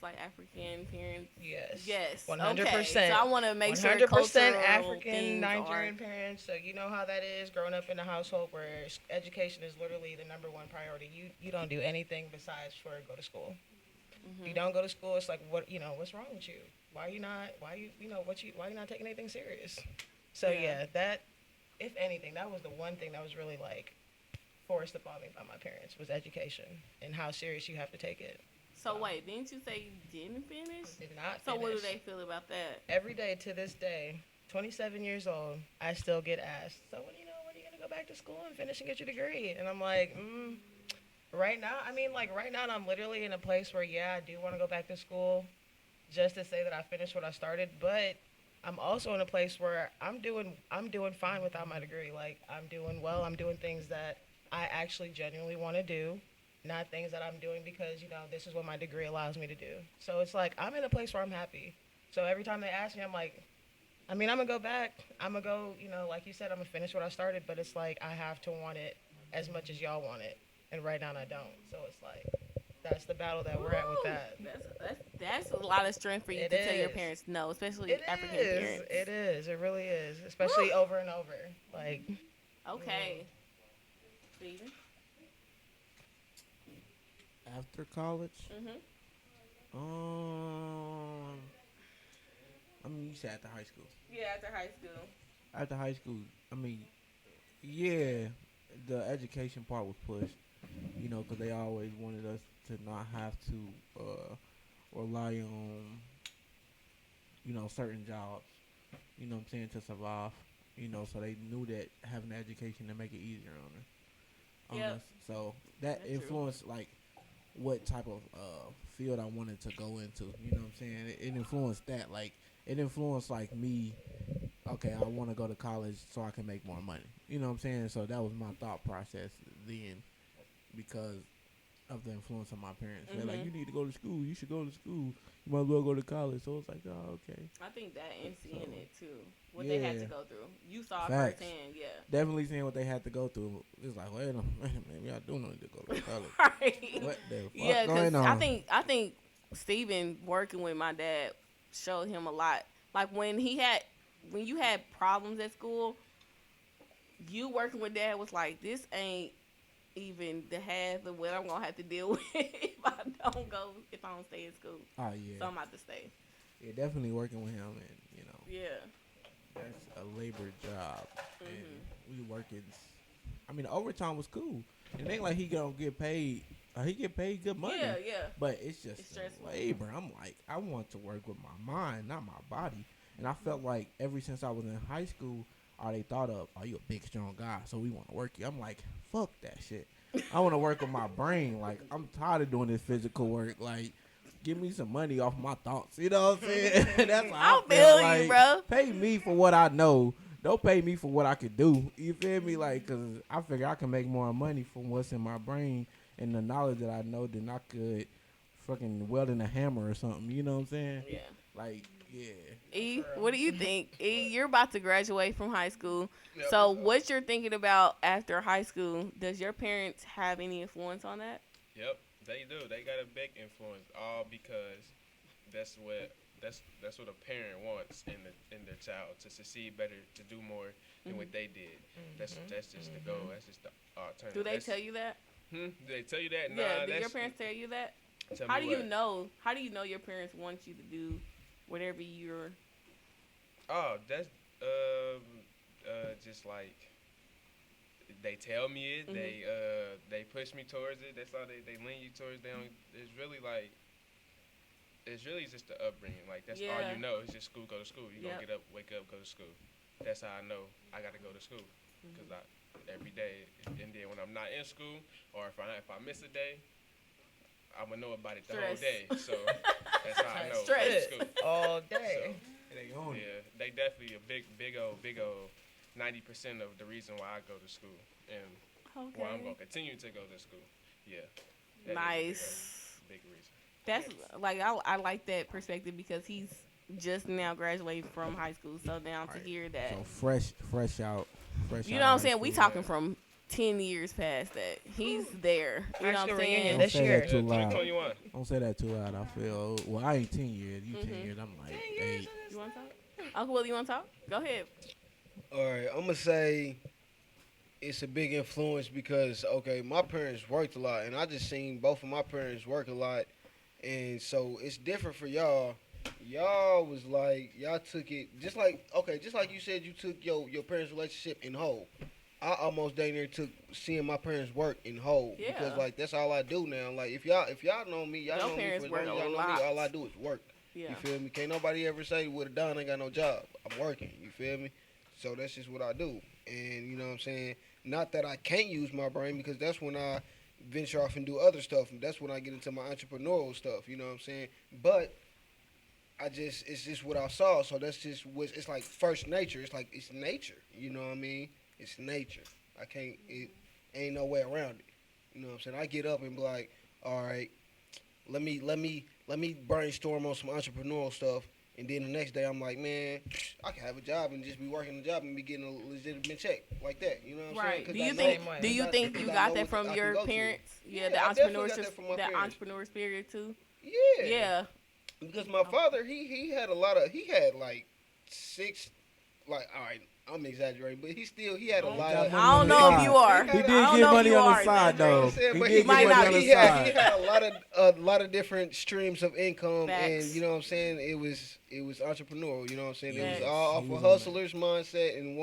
like African parents? Yes. Yes. 100%. Okay. So I want to make sure 100% cultural African, things Nigerian are. parents. So you know how that is growing up in a household where education is literally the number one priority. You don't do anything besides for go to school. You don't go to school. It's like, what's wrong with you? Why are you not taking anything serious? So yeah, that, if anything, that was the one thing that was really like forced upon me by my parents was education and how serious you have to take it. So wait, didn't you say you didn't finish? Did not So what do finish. they feel about that? Every day to this day, 27 years old, I still get asked, so when are you going to go back to school and finish and get your degree? And I'm like, right now, I'm literally in a place where, I do want to go back to school just to say that I finished what I started, but I'm also in a place where I'm doing fine without my degree. Like, I'm doing well. I'm doing things that I actually genuinely want to do, not things that I'm doing because, this is what my degree allows me to do. So it's like, I'm in a place where I'm happy. So every time they ask me, I'm like, I'm going to go back. I'm going to go, like you said, I'm going to finish what I started, but it's like, I have to want it as much as y'all want it. And right now I don't. So it's like, that's the battle that we're at with that. That's a lot of strength for you to tell your parents no, especially African parents. It is. It really is. Especially over and over. Like, Okay. Steven? After college, Mhm. um, I mean, you said after high school. Yeah, after high school. After high school, I mean, yeah, the education part was pushed. You know, because they always wanted us to not have to rely on certain jobs. You know what I'm saying, to survive. You know, so they knew that having an education to make it easier on Yep. us. So that That's true. influenced like what type of field I wanted to go into. You know what I'm saying? It influenced that. Like it influenced like me. Okay, I want to go to college so I can make more money. You know what I'm saying? So that was my thought process then, because of the influence of my parents. They're like, Mhm. you need to go to school. You should go to school. You might as well go to college. So it's like, oh, okay. I think that and So seeing it too. What they had yeah, to go through. You saw it facts. firsthand, yeah. Definitely seeing what they had to go through. It's like, wait a minute, maybe I do need to go to college. Right. What the fuck Yeah, because going I on? think I think Steven working with my dad showed him a lot. Like when you had problems at school, you working with dad was like, this ain't even the half of what I'm gonna have to deal with if I don't stay in school. Oh yeah, So I'm about to stay. yeah, definitely working with him, and Yeah. that's a labor job, Mhm. and we working. I mean, the overtime was cool. It ain't like he gonna get paid. He get paid good money. Yeah, yeah. But it's just It's the stressful. labor. I'm like, I want to work with my mind, not my body. And I felt like ever since I was in high school, all they thought of, oh, you a big, strong guy, so we want to work you. I'm like, fuck that shit. I want to work with my brain. Like, I'm tired of doing this physical work. Like, give me some money off my thoughts. You know what I'm saying? That's how I I feel. feel you, Like, bro. pay me for what I know. Don't pay me for what I could do. You feel me? Like, because I figure I can make more money from what's in my brain and the knowledge that I know than I could fucking welding a hammer or something. You know what I'm saying? Yeah. Like, yeah. E, what do you think? E, you're about to graduate from high school. Yep. So what you're thinking about after high school, does your parents have any influence on that? Yep, they do. They got a big influence, all because that's what a parent wants in their child, to succeed better, to do more than what they did. That's just the goal. That's just the alternative. Do they That's- tell you that? Do they tell you that? Yeah. Nah, Do your that's, parents tell you that? tell How me do you what? know? How do you know your parents want you to do whatever you're? Oh, that's just like they tell me it. They push me towards it. That's all they lean you towards. They don't. It's really just the upbringing. Like that's all Yeah. you know. It's just school, go to school. You Yep. gonna get up, wake up, go to school. That's how I know I gotta go to school, because every day, and then when I'm not in school, or if I miss a day, I'm gonna know about it the whole Stress. day. So that's how I know Stress. I go to school. all day. They own it. Yeah, they definitely a big old 90% of the reason why I go to school, and why I'm gonna Okay. continue to go to school. Yeah. that is Nice. a big reason. That's like I like that perspective because he's just now graduating from high school. So now to Right. hear that, So fresh out. you know what I'm saying? We talking from 10 years past that. He's there. You know what Actually, I'm reunion saying? this Don't say year. that too loud. 2021. Don't say that too loud. I feel old. Well, I ain't 10 years. You 10 years. I'm like 8. You want to talk? Uncle Will, you want to talk? Go ahead. All right, I'm gonna say it's a big influence because okay, my parents worked a lot, and I just seen both of my parents work a lot, and so it's different for y'all. Y'all was like y'all took it just like you said you took your parents' relationship in whole. I almost dang near took seeing my parents work in whole Yeah. because like that's all I do now. Like if y'all know me, y'all Your know me parents for as long work as a y'all know lot. me. All I do is work. Yeah. You feel me? Can't nobody ever say with a done ain't got no job. I'm working. You feel me? So that's just what I do. And you know what I'm saying? Not that I can't use my brain because that's when I venture off and do other stuff. And that's when I get into my entrepreneurial stuff. You know what I'm saying? But it's just what I saw. So that's just what it's like first nature. It's like it's nature. You know what I mean? It's nature. It ain't no way around it. You know what I'm saying? I get up and be like, all right, let me brainstorm on some entrepreneurial stuff, and then the next day I'm like, man, I can have a job and just be working the job and be getting a legitimate check like that. You know what I'm saying? Right. 'Cause Do I you know- think? Same way. Do you because think I you know got what that from I can your go to. parents? Yeah, Yeah, the I definitely got entrepreneurship, that from my that parents. entrepreneur spirit too. Yeah. Yeah. Because my father, he had a lot of he had like like, all right, I'm exaggerating, but he had a lot got of. money I on don't the know if side. you are. He I did don't get know if money you on the are, side, man. though. Saying, He but did get might money not on be. the he had side. a lot of different streams of income, and Facts. you know what I'm saying. It was entrepreneurial. You know what I'm saying. It was Yes. all He off was a on that. hustler's mindset and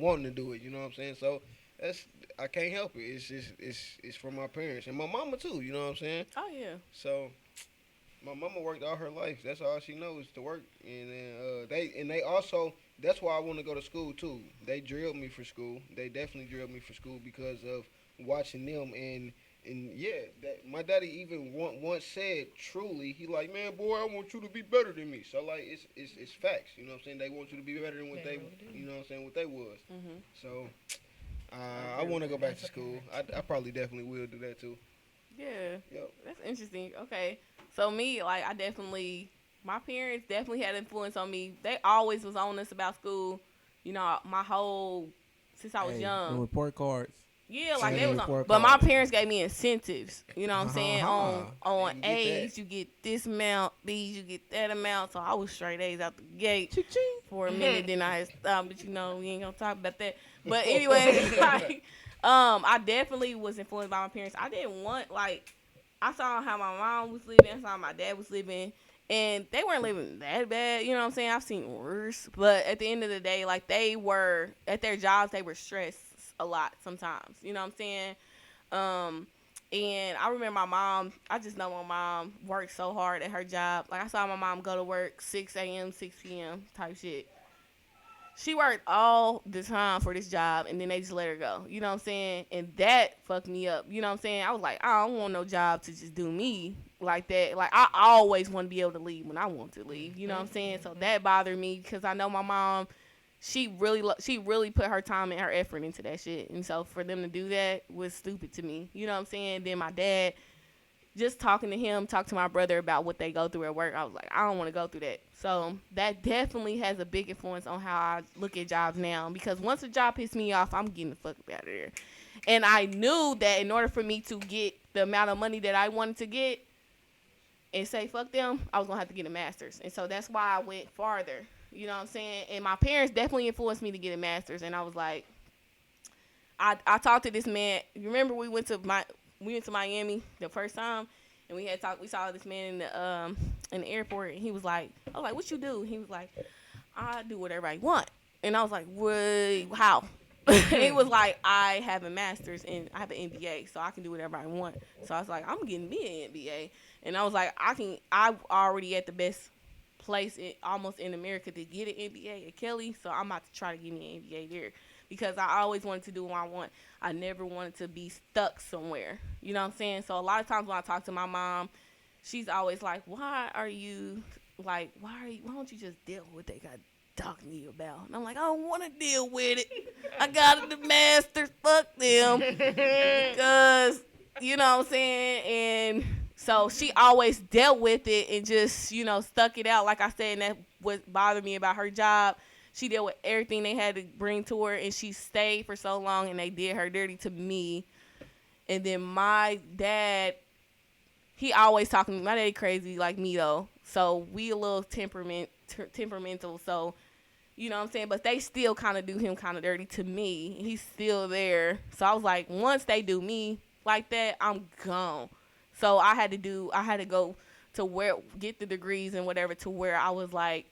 wanting to do it. You know what I'm saying. So that's I can't help it. It's just it's from my parents and my mama too. You know what I'm saying. Oh yeah. So my mama worked all her life. That's all she knows to work. And then they also that's why I want to go to school too. They drilled me for school. They definitely drilled me for school because of watching them and yeah, that my daddy even once said truly he like, man, boy, I want you to be better than me. So like it's facts. You know what I'm saying? They want you to be better than what They they really do. you know what I'm saying what they was. Mhm. So I agree want to with go that. back to That's school. okay. I probably definitely will do that too. Yeah. Yep. That's interesting. Okay. So me, like, my parents definitely had influence on me. They always was on us about school. You know, since I was Hey, young. them report cards. Yeah, like Send they the was on, report but my card. parents gave me incentives. You know what I'm saying? Uh-huh. On You can get A's, that. you get this amount. B's, you get that amount. So I was straight A's out the gate Ching. for a minute. Then I had stopped, but you know we ain't gonna talk about that. But anyway, like, I definitely was influenced by my parents. I didn't want like I saw how my mom was living. I saw how my dad was living. And they weren't living that bad, you know what I'm saying? I've seen worse. But at the end of the day, like, they were, at their jobs, they were stressed a lot sometimes. You know what I'm saying? And I remember my mom, I just know my mom worked so hard at her job. Like, I saw my mom go to work 6 a.m., 6 p.m. type shit. She worked all the time for this job, and then they just let her go. You know what I'm saying? And that fucked me up. You know what I'm saying? I was like, I don't want no job to just do me like that. Like, I always want to be able to leave when I want to leave. You know what I'm saying? So that bothered me because I know my mom, she really put her time and her effort into that shit. And so for them to do that was stupid to me. You know what I'm saying? Then my dad, just talking to him, talk to my brother about what they go through at work, I was like, I don't want to go through that. So that definitely has a big influence on how I look at jobs now. Because once a job pisses me off, I'm getting the fuck out of there. And I knew that in order for me to get the amount of money that I wanted to get and say fuck them, I was going to have to get a master's. And so that's why I went farther. You know what I'm saying? And my parents definitely influenced me to get a master's. And I was like, I talked to this man. You remember we went to Miami the first time, and we saw this man in the airport, and he was like, I was like, what you do? He was like, I do what everybody want. And I was like, wait, how? He was like, I have a master's and I have an MBA, so I can do whatever I want. So I was like, I'm getting me an MBA. And I was like, I'm already at the best place almost in America to get an MBA at Kelly, so I'm about to try to get me an MBA there. Because I always wanted to do what I want. I never wanted to be stuck somewhere. You know what I'm saying? So a lot of times when I talk to my mom, she's always like, why don't you just deal with what they got to talk to me about? And I'm like, I don't want to deal with it. I got the masters. Fuck them. Because, you know what I'm saying? And so she always dealt with it and just, stuck it out. Like I said, and that what bothered me about her job. She dealt with everything they had to bring to her, and she stayed for so long, and they did her dirty to me. And then my dad, he always talking to me. My daddy crazy like me, though. So we a little temperamental. So, you know what I'm saying? But they still kind of do him kind of dirty to me. He's still there. So I was like, once they do me like that, I'm gone. So I had to go to get the degrees and whatever to where I was like,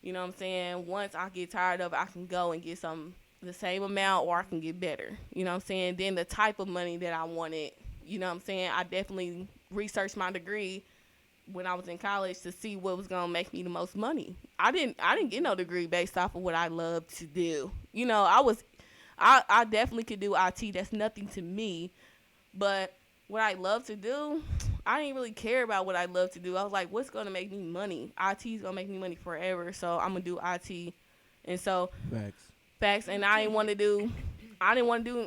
you know what I'm saying? Once I get tired of it, I can go and get the same amount, or I can get better. You know what I'm saying? Then the type of money that I wanted, you know what I'm saying? I definitely researched my degree when I was in college to see what was going to make me the most money. I didn't get no degree based off of what I love to do. You know, I definitely could do IT. That's nothing to me. But what I love to do, I didn't really care about what I love to do. I was like, what's going to make me money? IT is going to make me money forever, so I'm going to do IT. And so, facts. And I didn't want to do,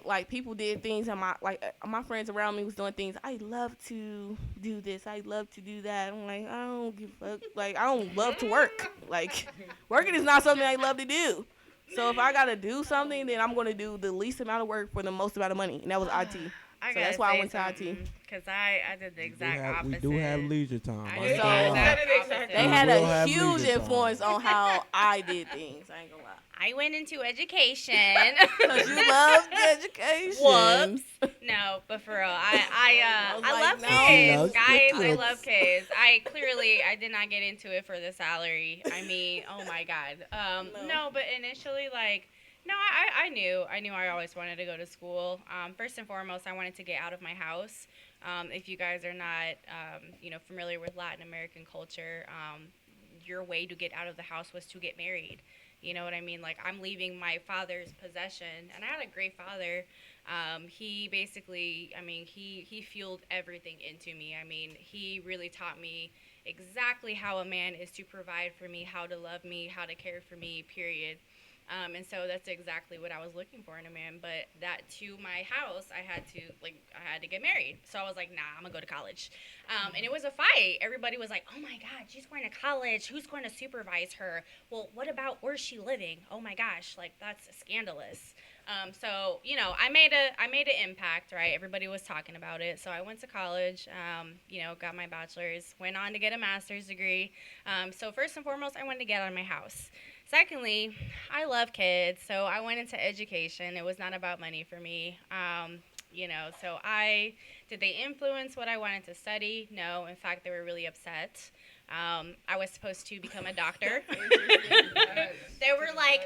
like, people did things, and my friends around me was doing things. I love to do this. I love to do that. I'm like, I don't give a fuck. Like, I don't love to work. Like, working is not something I love to do. So if I got to do something, then I'm going to do the least amount of work for the most amount of money, and that was IT. So that's why I went to IT. Because I did the exact opposite. We do have leisure time. I I did ain't the gonna lie. exact opposite. They had We will a have huge leisure time. influence on how I did things. I ain't gonna lie. I went into education. Because you love education. Whoops. No, but for real, I was I like, love no. She kids, loves the guys. I kids. love kids. I did not get into it for the salary. I mean, oh my god. No, but initially, like, no, I knew I always wanted to go to school. First and foremost, I wanted to get out of my house. If you guys are not, familiar with Latin American culture, your way to get out of the house was to get married. You know what I mean? Like, I'm leaving my father's possession, and I had a great father. He basically, he fueled everything into me. I mean, he really taught me exactly how a man is to provide for me, how to love me, how to care for me, period. And so that's exactly what I was looking for in a man. But that to my house, I had to get married. So I was like, nah, I'm gonna go to college. And it was a fight. Everybody was like, oh my God, she's going to college. Who's going to supervise her? Well, what about where's she living? Oh my gosh, like that's scandalous. So I made an impact, right? Everybody was talking about it. So I went to college, got my bachelor's, went on to get a master's degree. So first and foremost, I wanted to get out of my house. Secondly, I love kids, so I went into education. It was not about money for me. So did they influence what I wanted to study? No. In fact, they were really upset. I was supposed to become a doctor. They were like,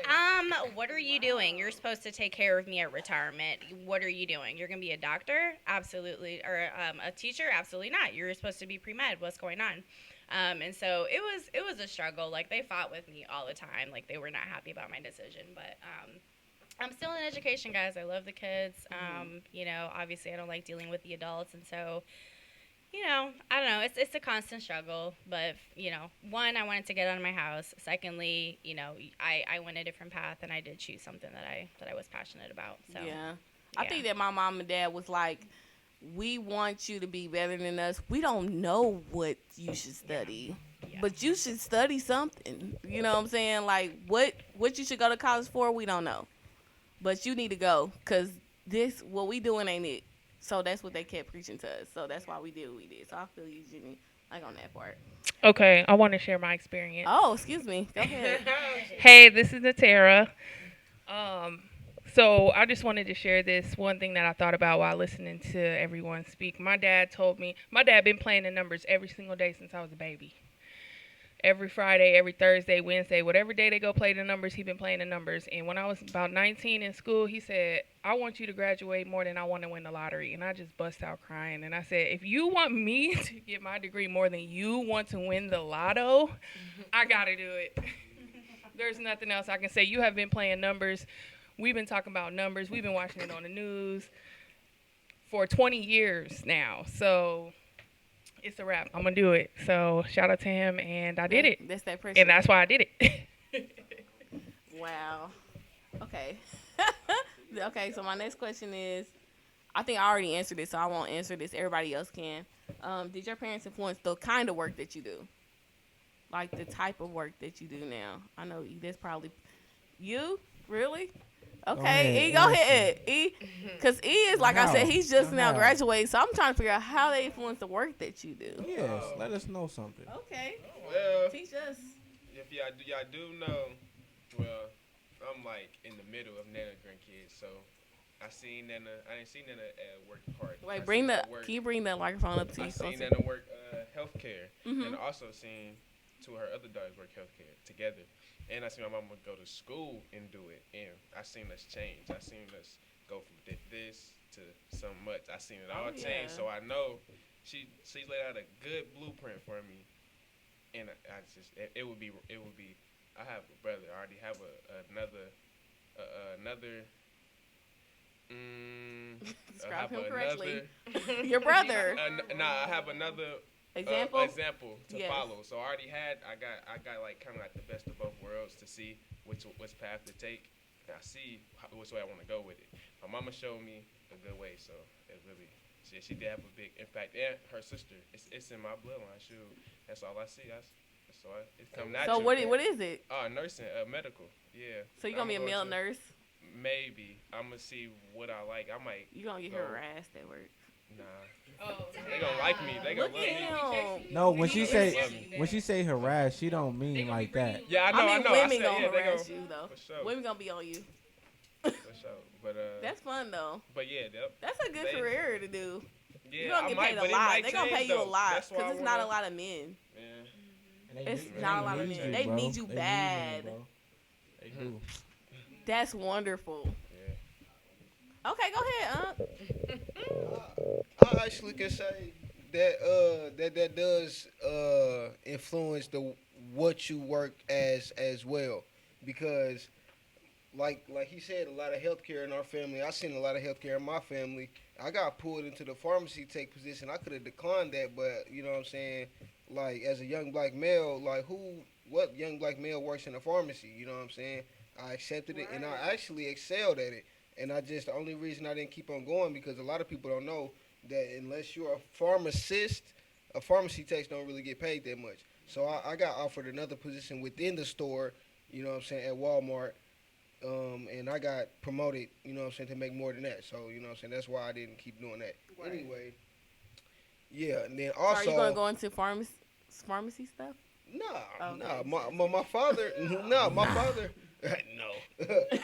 what are you doing? You're supposed to take care of me at retirement. What are you doing? You're going to be a doctor? Absolutely. Or a teacher? Absolutely not. You're supposed to be pre-med. What's going on? And so it was a struggle. Like, they fought with me all the time. Like, they were not happy about my decision. But I'm still in education, guys. I love the kids. Obviously I don't like dealing with the adults. And so, I don't know. It's a constant struggle. But, one, I wanted to get out of my house. Secondly, I went a different path, and I did choose something that I was passionate about. So Yeah. I think that my mom and dad was like, we want you to be better than us. We don't know what you should study, but you should study something. You know what I'm saying? Like, what you should go to college for, we don't know. But you need to go, because what we doing ain't it. So that's what they kept preaching to us. So that's why we did what we did. So I feel you, Jenny, like on that part. Okay, I want to share my experience. Oh, excuse me. Go ahead. Hey, this is Natera. So I just wanted to share this one thing that I thought about while listening to everyone speak. My dad been playing the numbers every single day since I was a baby. Every Friday, every Thursday, Wednesday, whatever day they go play the numbers, he been playing the numbers. And when I was about 19 in school, he said, I want you to graduate more than I want to win the lottery. And I just bust out crying. And I said, if you want me to get my degree more than you want to win the lotto, I got to do it. There's nothing else I can say. You have been playing numbers. We've been talking about numbers. We've been watching it on the news for 20 years now. So it's a wrap. I'm going to do it. So shout out to him, and I did it. That's that pressure. And that's why I did it. Wow. Okay. Okay, so my next question is, I think I already answered it, so I won't answer this. Everybody else can. Did your parents influence the kind of work that you do? Like the type of work that you do now? I know that's probably you. Really? Okay, Go ahead, E, go ahead. E, because E is, like I said, he's just now How? graduating, so I'm trying to figure out how they influence the work that you do. Yes, let us know something. Okay, Well, teach us. if y'all do know, well, I'm like in the middle of Nana grandkids, so I didn't see Nana work hard. Wait, can you bring the microphone up to I you? seen Nana work healthcare, and I also seen two of her other daughters work healthcare together. And I seen my mama go to school and do it, and I seen us change. I seen us go from this to so much. I seen it all change, so I know she's laid out a good blueprint for me. And it would be. I have a brother. I already have another. Describe him correctly. Your brother. I have another. Example to follow. So I got like kind of like the best of both worlds to see which path to take. And I see which way I want to go with it. My mama showed me a good way, so it really she did have a big impact. And her sister, it's in my bloodline. Shoot, that's all I see. It's come natural. So what is it? Nursing, medical. Yeah. So you gonna be a male nurse? Maybe I'm gonna see what I like. I might. You gonna get harassed at work? Nah. They gonna like me. They gonna Look love at me. him. No, Love me. when she say harass, she don't mean like that. Yeah, I know. I I mean, know. I women said gonna yeah. They harass gonna you though. for sure. Women gonna be on you. For sure. But That's fun though. But yeah, That's a good career to do. Yeah, You're gonna I get might, paid but a it lot. might They're gonna pay change, you a though. lot That's why because I it's not a wanna- lot of men. Yeah. It's not a lot of need men. you, They bro. need you They bad. need you, bro. They do. That's wonderful. Yeah. Okay, go ahead, I actually can say that that does influence the what you work as well, because like he said, a lot of healthcare in our family. I seen a lot of healthcare in my family. I got pulled into the pharmacy tech position. I could have declined that, but you know what I'm saying. Like as a young black male, like what young black male works in a pharmacy? You know what I'm saying. I accepted it, and I actually excelled at it. And I just the only reason I didn't keep on going because a lot of people don't know that unless you're a pharmacist, a pharmacy techs don't really get paid that much. So I got offered another position within the store. You know what I'm saying at Walmart and I got promoted, you know what I'm saying, to make more than that. So, you know what I'm saying, that's why I didn't keep doing that. Right. Anyway, yeah, and then So are also... you gonna go into pharmacy stuff? Nah, Okay. my father, my father, no.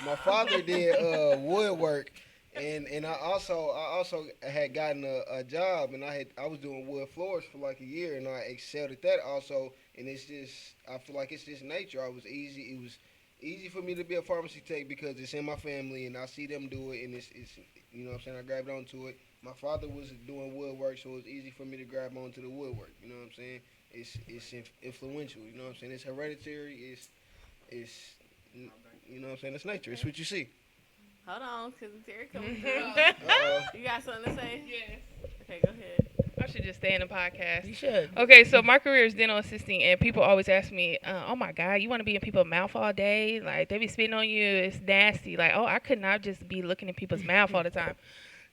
My father did woodwork, and I also had gotten a job, and I was doing wood floors for like a year, and I excelled at that also, and it's just, I feel like it's just nature. It was easy for me to be a pharmacy tech because it's in my family and I see them do it and it's you know what I'm saying, I grabbed onto it. My father was doing woodwork, so it was easy for me to grab onto the woodwork, you know what I'm saying? It's influential, you know what I'm saying? It's hereditary, it's you know what I'm saying, it's nature, it's what you see. Hold on, cause Terry coming through. Uh, You got something to say? Yes. Okay, go ahead. I should just stay in the podcast. You should. Okay, so my career is dental assisting, and people always ask me, "Oh my God, you want to be in people's mouth all day? Like they be spitting on you. It's nasty. Like, oh, I could not just be looking in people's mouth all the time."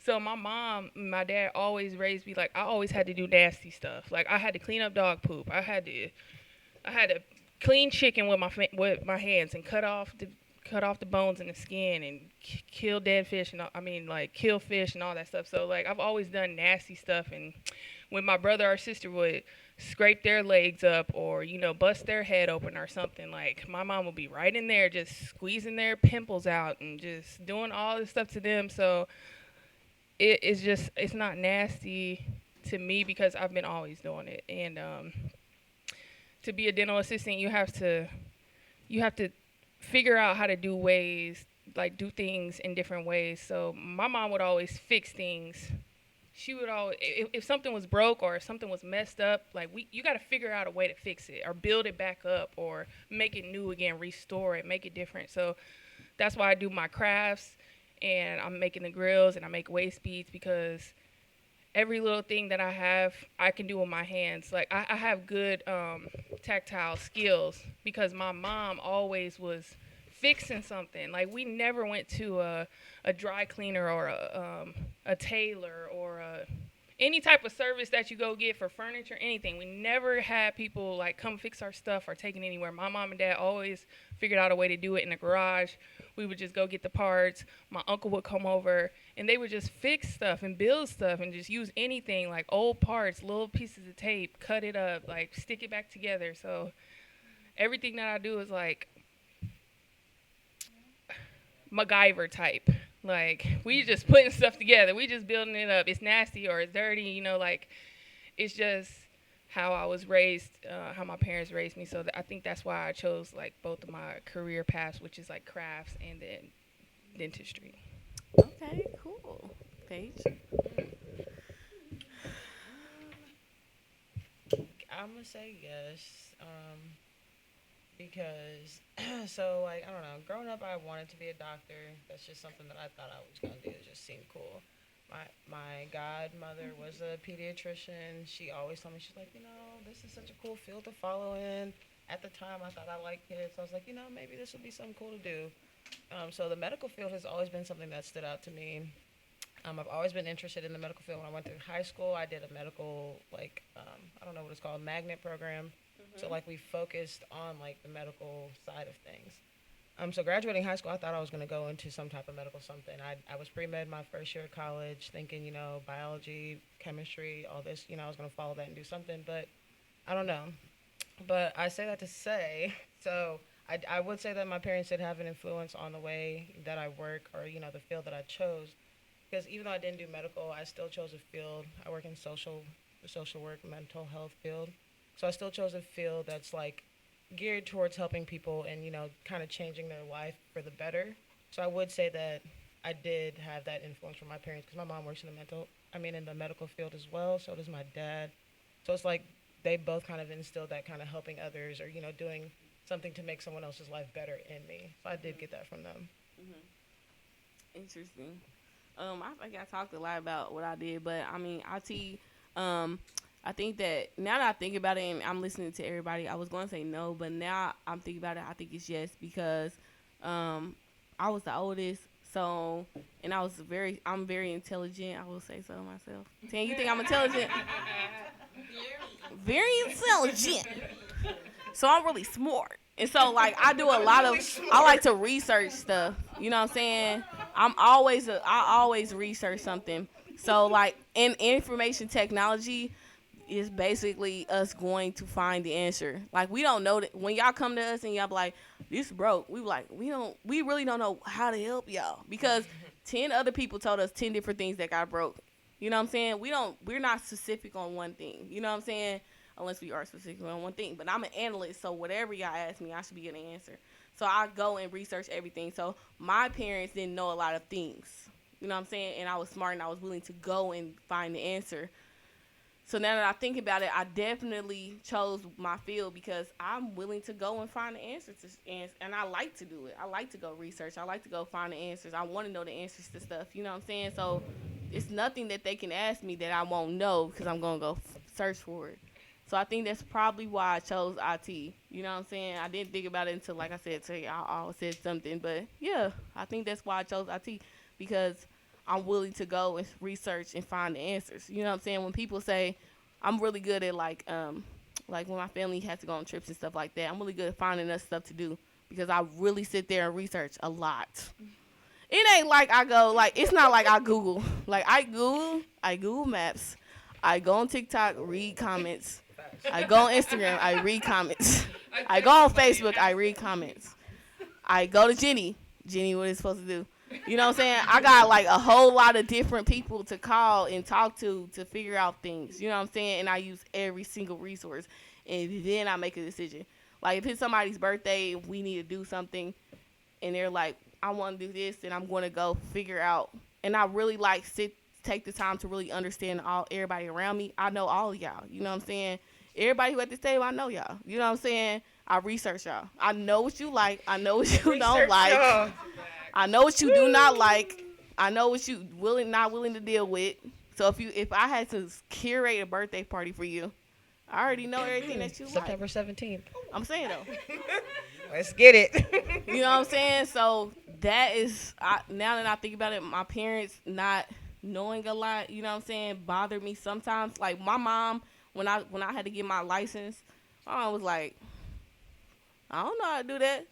So my mom, my dad always raised me like I always had to do nasty stuff. Like I had to clean up dog poop. I had to clean chicken with with my hands and cut off the bones and the skin and kill dead fish and like kill fish and all that stuff. So like I've always done nasty stuff, and when my brother or sister would scrape their legs up or bust their head open or something, like my mom would be right in there just squeezing their pimples out and just doing all this stuff to them. So it's not nasty to me because I've been always doing it. And to be a dental assistant, you have to figure out how to do things in different ways. So my mom would always fix things. She would always, if something was broke or if something was messed up, like you got to figure out a way to fix it or build it back up or make it new again, restore it, make it different. So that's why I do my crafts, and I'm making the grills and I make waist beads because every little thing that I have, I can do with my hands. Like I have good tactile skills because my mom always was fixing something. Like we never went to a dry cleaner or a tailor or any type of service that you go get for furniture, anything. We never had people like come fix our stuff or take it anywhere. My mom and dad always figured out a way to do it in the garage. We would just go get the parts. My uncle would come over, and they would just fix stuff and build stuff and just use anything, like old parts, little pieces of tape, cut it up, like stick it back together. So everything that I do is like MacGyver type. Like we just putting stuff together. We just building it up. It's nasty or it's dirty, like it's just how I was raised, how my parents raised me. So I think that's why I chose like both of my career paths, which is like crafts and then dentistry. Okay, cool. Paige. I'm gonna say yes, because so like I don't know. Growing up, I wanted to be a doctor. That's just something that I thought I was gonna do. It just seemed cool. My godmother was a pediatrician. She always told me, she's like, this is such a cool field to follow in. At the time, I thought I liked kids. So I was like, maybe this would be something cool to do. So the medical field has always been something that stood out to me. I've always been interested in the medical field. When I went through high school, I did a medical, I don't know what it's called, magnet program. Mm-hmm. So, we focused on, the medical side of things. So graduating high school, I thought I was going to go into some type of medical something. I was pre-med my first year of college, thinking, biology, chemistry, all this, I was going to follow that and do something, but I don't know. But I say that to say, so I would say that my parents did have an influence on the way that I work, or, the field that I chose. Because even though I didn't do medical, I still chose a field. I work in social work, mental health field. So I still chose a field that's like geared towards helping people and, kind of changing their life for the better. So I would say that I did have that influence from my parents, because my mom works in the medical field as well. So does my dad. So it's like they both kind of instilled that kind of helping others, or, doing something to make someone else's life better in me. So I did get that from them. Interesting. I think I talked a lot about what I did, but IT. I think that now that I think about it and I'm listening to everybody, I was going to say no, but now I'm thinking about it, I think it's yes, because I was the oldest, so, and I'm very intelligent. I will say so myself. Tan, you think I'm intelligent? Very intelligent. So I'm really smart. And so, like, I like to research stuff. You know what I'm saying? I always research something. So, like, in information technology is basically us going to find the answer. Like, we don't know that when y'all come to us and y'all be like, this broke. We like, we really don't know how to help y'all, because 10 other people told us 10 different things that got broke. You know what I'm saying? We're not specific on one thing. You know what I'm saying? Unless we are specific on one thing. But I'm an analyst, so whatever y'all ask me, I should be getting an answer. So I go and research everything. So my parents didn't know a lot of things. You know what I'm saying? And I was smart and I was willing to go and find the answer. So now that I think about it, I definitely chose my field because I'm willing to go and find the answers. And I like to do it. I like to go research. I like to go find the answers. I want to know the answers to stuff. You know what I'm saying? So it's nothing that they can ask me that I won't know, because I'm going to go search for it. So I think that's probably why I chose IT. You know what I'm saying? I didn't think about it until, like I said, I always said something. But, yeah, I think that's why I chose IT, because I'm willing to go and research and find the answers. You know what I'm saying? When people say I'm really good at, like when my family has to go on trips and stuff like that, I'm really good at finding us stuff to do, because I really sit there and research a lot. It ain't like I go, like, it's not like I Google. Like, I Google Maps. I go on TikTok, read comments. I go on Instagram, I read comments. I go on Facebook, I read comments. I go to Jenny, what is supposed to do? You know what I'm saying? I got, like, a whole lot of different people to call and talk to figure out things. You know what I'm saying? And I use every single resource. And then I make a decision. Like, if it's somebody's birthday, we need to do something, and they're like, I want to do this, and I'm going to go figure out. And I really, like, take the time to really understand everybody around me. I know all of y'all. You know what I'm saying? Everybody who at this table, I know y'all. You know what I'm saying? I research y'all. I know what you like. I know what you don't like. Y'all. I know what you do not like. I know what you not willing to deal with. So if I had to curate a birthday party for you, I already know everything that you September like. 17th. I'm saying, though. Let's get it. You know what I'm saying? So that is, now that I think about it, my parents not knowing a lot, you know what I'm saying, bothered me sometimes. Like, my mom, when I had to get my license, my mom was like, I don't know how to do that.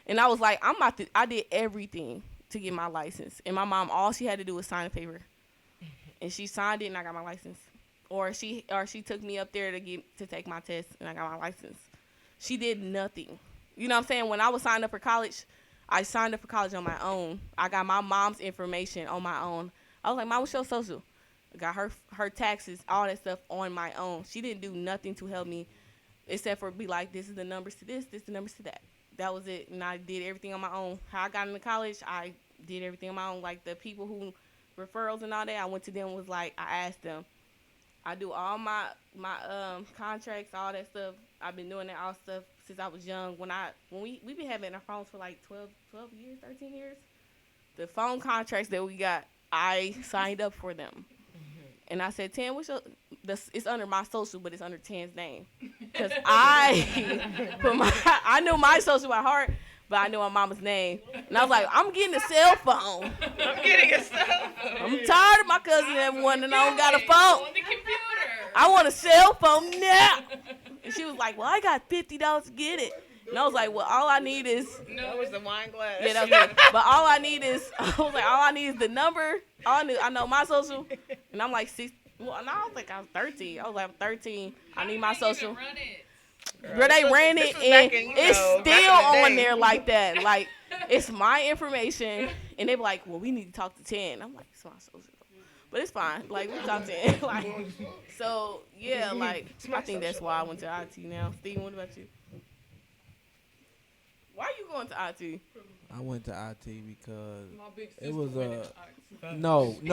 And I was like, I did everything to get my license. And my mom, all she had to do was sign a paper. And she signed it, and I got my license. Or she took me up there to take my test, and I got my license. She did nothing. You know what I'm saying? When I was signed up for college, I signed up for college on my own. I got my mom's information on my own. I was like, Mom, what's your social? I got her taxes, all that stuff on my own. She didn't do nothing to help me except for be like, this is the numbers to this is the numbers to that. That was it. And I did everything on my own. How I got into college, I did everything on my own. Like, the people who referrals and all that, I went to them, was like, I asked them. I do all my contracts, all that stuff. I've been doing that all stuff since I was young. When we been having our phones for like 12 years, 13 years. The phone contracts that we got, I signed up for them. Mm-hmm. And I said, Tan, it's under my social, but it's under Tan's name. Because I knew my social by heart, but I knew my mama's name. And I was like, I'm getting a cell phone. I'm tired of my cousin having one and I don't got a phone. I want a cell phone now. And she was like, well, I got $50 to get it. And I was like, well, all I need is That was the wine glass. yeah, that was it. But all I need is I was like, all I need is the number. I know my social, and I'm like 6. Well, no, I was like I was 13. I was like I'm 13. I need my social. Bro, they ran it, and it's still on there like that. Like it's my information, and they be like, well, we need to talk to 10. I'm like, it's my social. But it's fine. Like, we talked to him. Like, so, yeah, like, I think that's why I went to IT now. Steven, what about you? Why are you going to IT? I went to IT because My big it sister was went a to IT. no.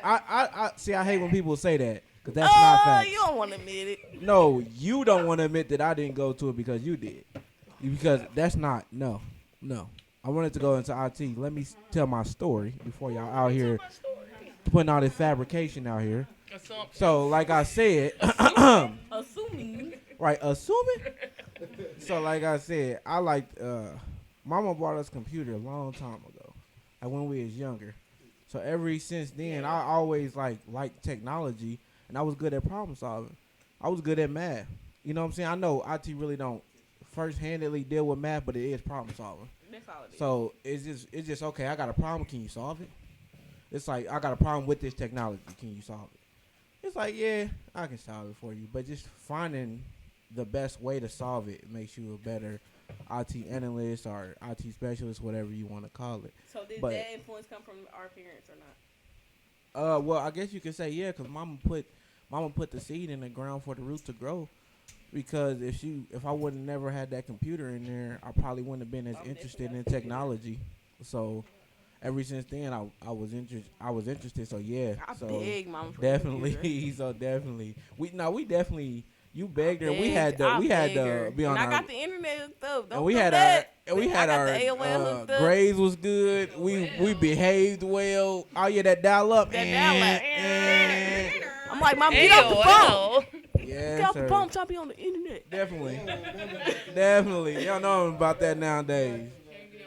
I see. I hate when people say that because that's not facts. You don't want to admit it. No, you don't want to admit that I didn't go to it because you did. Because that's not no. I wanted to go into IT. Let me tell my story before y'all out here putting all this fabrication out here. So, like I said, Assuming. right, assuming. So, like I said, I liked. Mama bought us a computer a long time ago, like when we was younger. So ever since then, I always liked technology, and I was good at problem solving. I was good at math. You know what I'm saying? I know IT really don't first-handedly deal with math, but it is problem solving. That's all it is. So it's just okay. I got a problem. Can you solve it? It's like I got a problem with this technology. Can you solve it? It's like yeah, I can solve it for you. But just finding the best way to solve it makes you a better IT analyst or IT specialist, whatever you want to call it. So did but- that influence come from our parents or not? Well, I guess you could say yeah, because mama put the seed in the ground for the roots to grow. Because if I would have never had that computer in there, I probably wouldn't have been as interested in technology. So ever since then, I was interested. So yeah, I so begged mama for definitely. a computer. So definitely, we definitely. You begged her. We had I to begged her. be on and our. I got the internet hooked up. Don't And we do had that. our AOL hooked up. grades was good. We behaved well. Oh yeah, that dial up. That dial-up. I'm like, Mom, get off the phone. Yeah, Get off the phone. I'm trying to be on the internet. Definitely. Y'all know about that nowadays.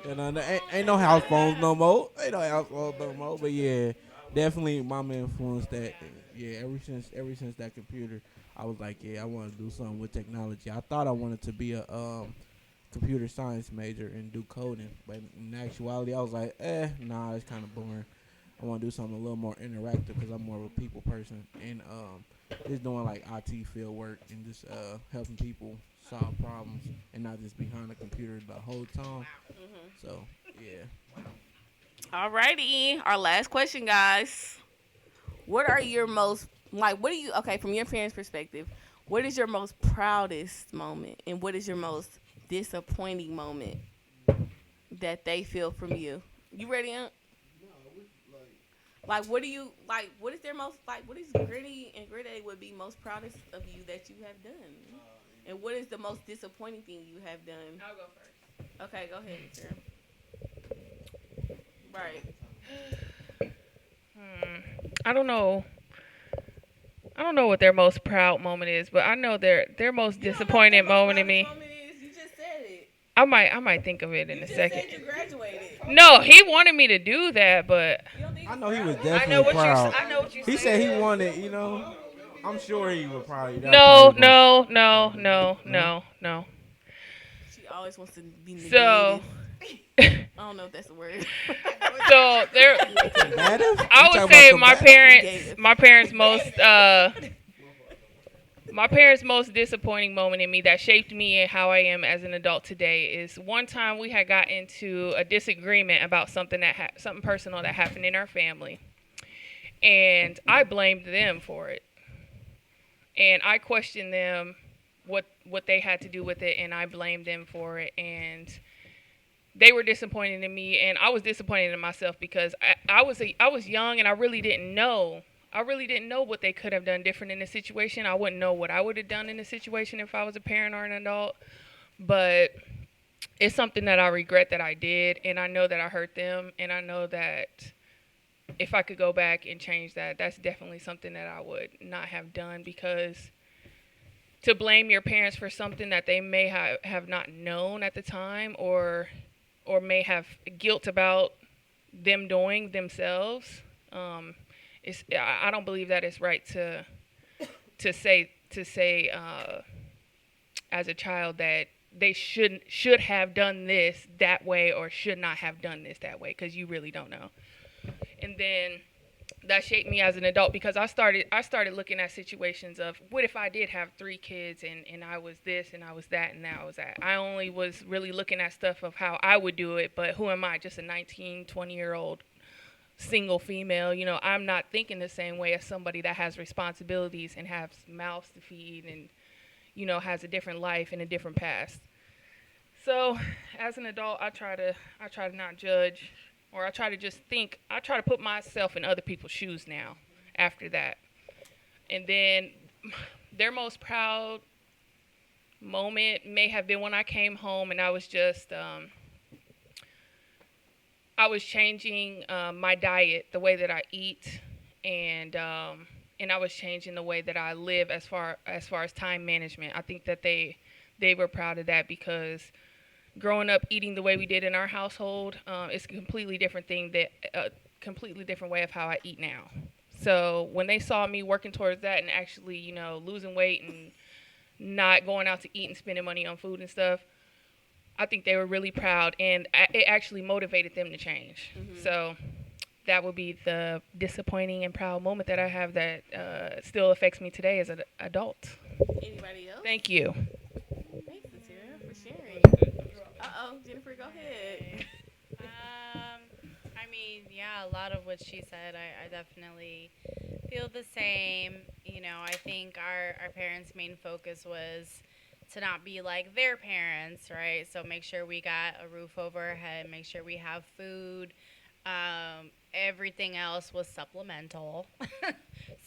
You know, ain't no house phones no more. But yeah, definitely, mama influenced that. Yeah, ever since that computer, I was like, yeah, I want to do something with technology. I thought I wanted to be a computer science major and do coding, but in actuality, I was like, nah, it's kind of boring. I want to do something a little more interactive because I'm more of a people person, and just doing like IT field work and just helping people solve problems and not just behind the computer the whole time. So yeah. Alrighty, our last question, guys. What are your most from your parents' perspective, what is your most proudest moment and what is your most disappointing moment that they feel from you? You ready, Aunt? Like, what do you like? What is their most what is Gritty and Gritty would be most proudest of you that you have done, and what is the most disappointing thing you have done? I'll go first. Okay, go ahead, Sarah. Right. I don't know what their most proud moment is, but I know their most disappointing moment in me. You just said it. I might think of it in a second. You graduated. No, he wanted me to do that, but I know he was definitely proud. I know what you He said he wanted, I'm sure he would probably. no. She always wants to be negated. So, I don't know if that's a word. so there. Combative? I would say my parents' most disappointing moment in me that shaped me and how I am as an adult today is one time we had got into a disagreement about something something personal that happened in our family, and I blamed them for it, and I questioned them what they had to do with it, and I blamed them for it, and they were disappointed in me, and I was disappointed in myself because I was young and I really didn't know. I really didn't know what they could have done different in the situation. I wouldn't know what I would have done in the situation if I was a parent or an adult. But it's something that I regret that I did, and I know that I hurt them, and I know that if I could go back and change that, that's definitely something that I would not have done, because to blame your parents for something that they may have not known at the time or may have guilt about them doing themselves, I don't believe that it's right to to say as a child that they should have done this that way or should not have done this that way, because you really don't know. And then that shaped me as an adult, because I started looking at situations of, what if I did have 3 kids and I was this and I was that and now I was that. I only was really looking at stuff of how I would do it, but who am I, just a 19, 20-year-old single female? I'm not thinking the same way as somebody that has responsibilities and has mouths to feed and has a different life and a different past. So as an adult, I try to not judge, or I try to just think. I try to put myself in other people's shoes now after that. And then their most proud moment may have been when I came home and I was just I was changing my diet, the way that I eat, and I was changing the way that I live as far as time management. I think that they were proud of that, because growing up eating the way we did in our household, it's a completely different thing, that completely different way of how I eat now. So when they saw me working towards that and actually, losing weight and not going out to eat and spending money on food and stuff, I think they were really proud, and it actually motivated them to change. Mm-hmm. So that would be the disappointing and proud moment that I have that still affects me today as an adult. Anybody else? Thank you. Thanks, Satira, for sharing. Jennifer, go ahead. I mean, yeah, a lot of what she said, I definitely feel the same. I think our parents' main focus was to not be like their parents, right? So make sure we got a roof over our head, make sure we have food. Everything else was supplemental.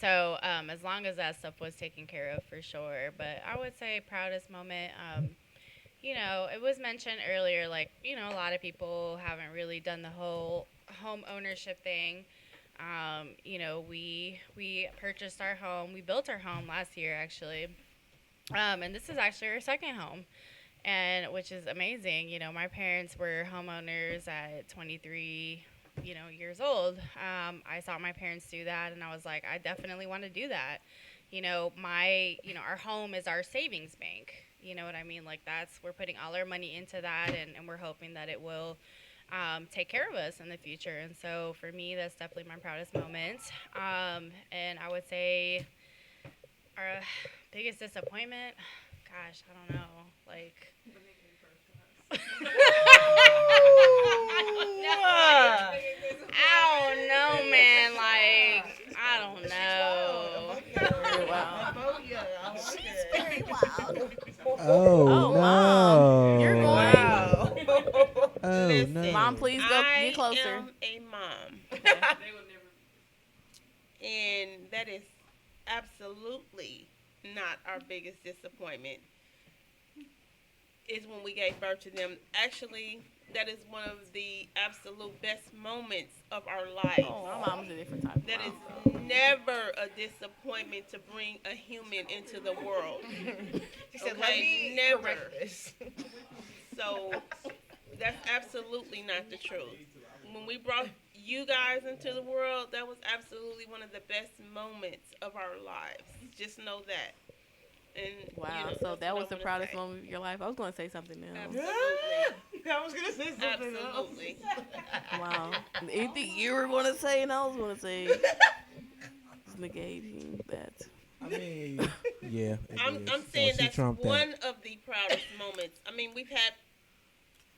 So as long as that stuff was taken care of, for sure. But I would say proudest moment, it was mentioned earlier, like, a lot of people haven't really done the whole home ownership thing. We purchased our home. We built our home last year, actually. And this is actually our second home, and which is amazing. My parents were homeowners at 23, years old. I saw my parents do that, and I was like, I definitely want to do that. Our home is our savings bank. You know what I mean? Like, we're putting all our money into that, and we're hoping that it will take care of us in the future. And so for me, that's definitely my proudest moment. And I would say our biggest disappointment, gosh, I don't know. Like, I don't know, man. Like, I don't know. She's very wild. Oh, no. Mom, you're going. Wow. Oh, Listen, no. Mom, please go I get closer. am a mom. And that is absolutely not our biggest disappointment, is when we gave birth to them. Actually, that is one of the absolute best moments of our lives. Oh, my mom's a different type. That is never a disappointment to bring a human into the world. She said, Okay, let me never. correct this. So that's absolutely not the truth. When we brought you guys into the world, that was absolutely one of the best moments of our lives. Just know that. And wow, so that was the proudest moment of your life. I was going to say something else. Absolutely. I was going to say something Absolutely. Wow. Anything you were going to say and I was going to say, just negating that. I mean, yeah. I'm saying that's one of the proudest moments. I mean, we've had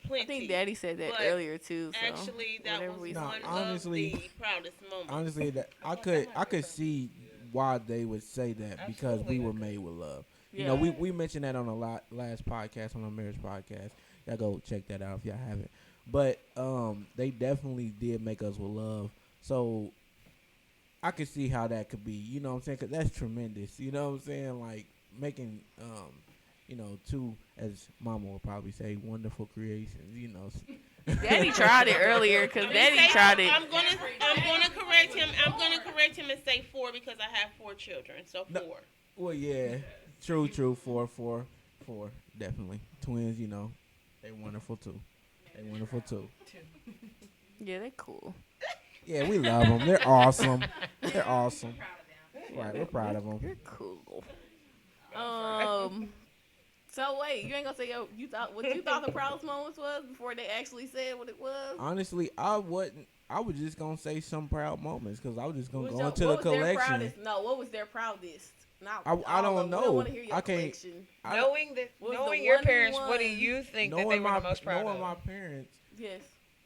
plenty. I think Daddy said that earlier too. So actually, that was one honestly, of the proudest moments. Honestly, that I could see why they would say that, because we were made with love. Yeah. We mentioned that on a last podcast, on our marriage podcast. Y'all go check that out if y'all haven't. But they definitely did make us with love. So I could see how that could be. You know what I'm saying? 'Cause that's tremendous. You know what I'm saying? Like making two, as Mama would probably say, wonderful creations. Daddy tried it earlier because Daddy tried it. I'm gonna correct him. I'm gonna correct him and say 4 because I have 4 children. So 4. No. Well, yeah, true. 4, definitely. Twins, they wonderful too. Yeah, they're cool. Yeah, we love them. They're awesome. They're awesome. Right, we're proud of them. You're cool. So wait, you ain't gonna say you thought what you thought the proudest moments was before they actually said what it was? Honestly, I wouldn't. I was just gonna say some proud moments because I was just gonna What go was into the what was their collection. proudest? No, what was their proudest? Not I all don't of them. We know. don't want to hear your I can't- collection. I- Knowing Was knowing the your one parents, who what do won- you think that they Knowing were my the most proud knowing of? my parents, Yes.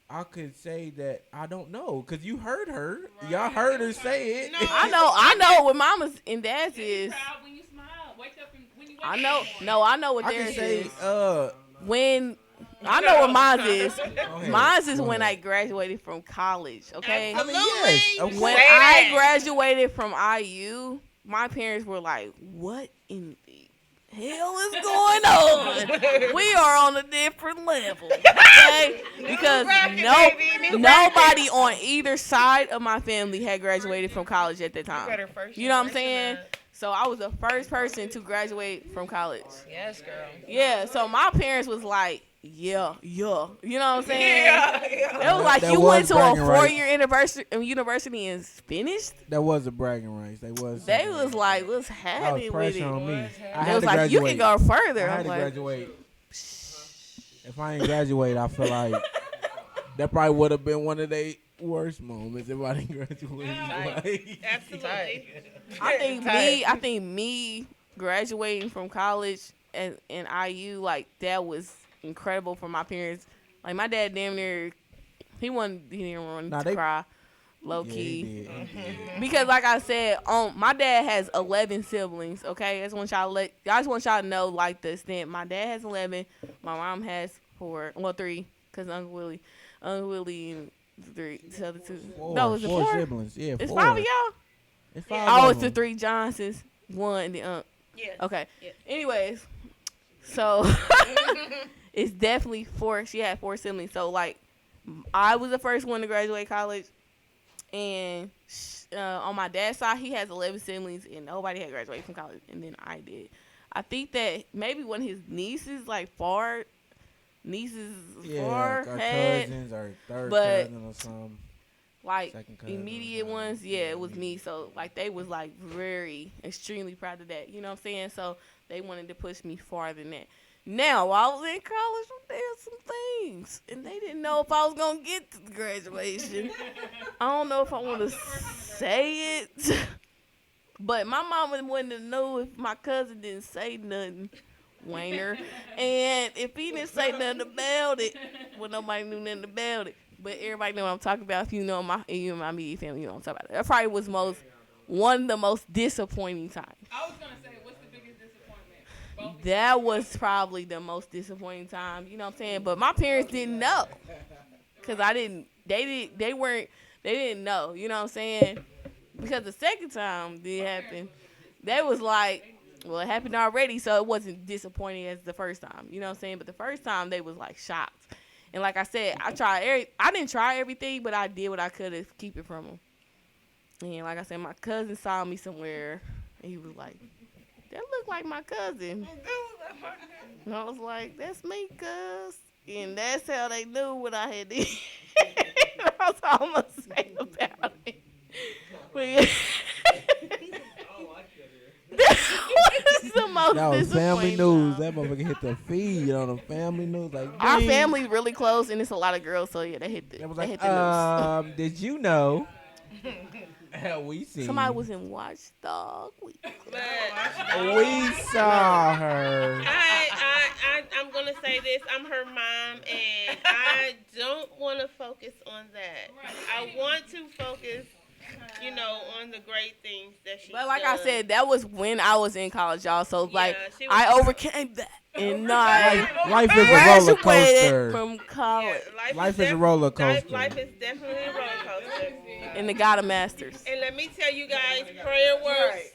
I could say that I don't know because you heard her. Y'all heard her say it. No. I know what mama's and dad's is. Proud when you smile. Wake up and when you wake I up know. in the morning. No, I know what I can theirs say is. When I know what mine is. Go ahead. Mine is Go when I ahead. graduated from college. Okay. I mean, yes. Of When course. Say I that. graduated from IU, my parents were like, "What in the hell is going on? We are on a different level." Okay? Because bracket, baby, new nobody on either side of my family had graduated from college at that time. better first You know what I'm generation saying? So I was the first person to graduate from college. Yes, girl. Yeah, so my parents was like, yeah. You know what I'm saying? Yeah. It was like That you was went to a bragging rights. 4-year university and finished. That was a bragging rights. They was. They was like, what's that was happening with pressure it? on me. I They had was to like, you graduate. can go further. I I'm had to like, graduate. If I ain't graduate, I feel like that probably would have been one of their worst moments if I didn't graduate. Like, Absolutely. I think me graduating from college and IU, like that was incredible for my parents. Like my dad damn near he didn't want Nah, to they- cry, low yeah, key. he did. He did. Because like I said, my dad has 11 siblings. Okay, I just want y'all to know like the extent. My dad has 11. My mom has 3. Cause Uncle Willie and 3. The other 2. No, is it 4? siblings. Yeah, It's 4. 5 of y'all. It's 5 Oh, of it's the them. 3 Johnsons. 1 and the Yes. Okay. Yeah. Anyways, so it's definitely 4. She had 4 siblings. So like, I was the first one to graduate college, and on my dad's side, he has 11 siblings, and nobody had graduated from college, and then I did. I think that maybe one of his nieces, like far Yeah, our had cousins or third but- cousin or something. like Second cousin or immediate something. ones. Yeah, it was me. So like they was like very extremely proud of that. You know what I'm saying? So they wanted to push me farther than that. Now, while I was in college, there were some things, and they didn't know if I was gonna get to the graduation. I don't know if I want to say it, but my mama wouldn't have known if my cousin didn't say nothing, Wayner, and if he didn't say nothing about it, well, nobody knew nothing about it. But everybody know what I'm talking about. If you know my immediate family, you know what I'm talking about. That probably was one of the most disappointing times. I was gonna say, what's the biggest disappointment? That was probably the most disappointing time, you know what I'm saying? But my parents didn't know. Cause they didn't know, you know what I'm saying? Because the second time it happened, they was like, well, it happened already, so it wasn't disappointing as the first time, you know what I'm saying? But the first time they was like shocked. And like I said, I didn't try everything, but I did what I could to keep it from them. And like I said, my cousin saw me somewhere, and he was like, that look like my cousin. And I was like, that's me, cuz. And that's how they knew what I had did. That's all I'm going to say about it. But yeah. That was the most That was family disappointing news. time. That motherfucker hit the feed on the family news. Like, Our ding. family's really close, and it's a lot of girls, so yeah, they hit the, It was they like, hit the news. did you know? We seen. Somebody was in Watchdog. But We saw her. I'm gonna say this. I'm her mom, and I don't want to focus on that. I want to focus, on the great things that she. But like I said, that was when I was in college, y'all. So like, she was- I overcame that, and I Life is a roller graduated coaster. from college Life is a roller coaster. Life is definitely a roller coaster. in the God of Masters. And let me tell you guys, prayer works.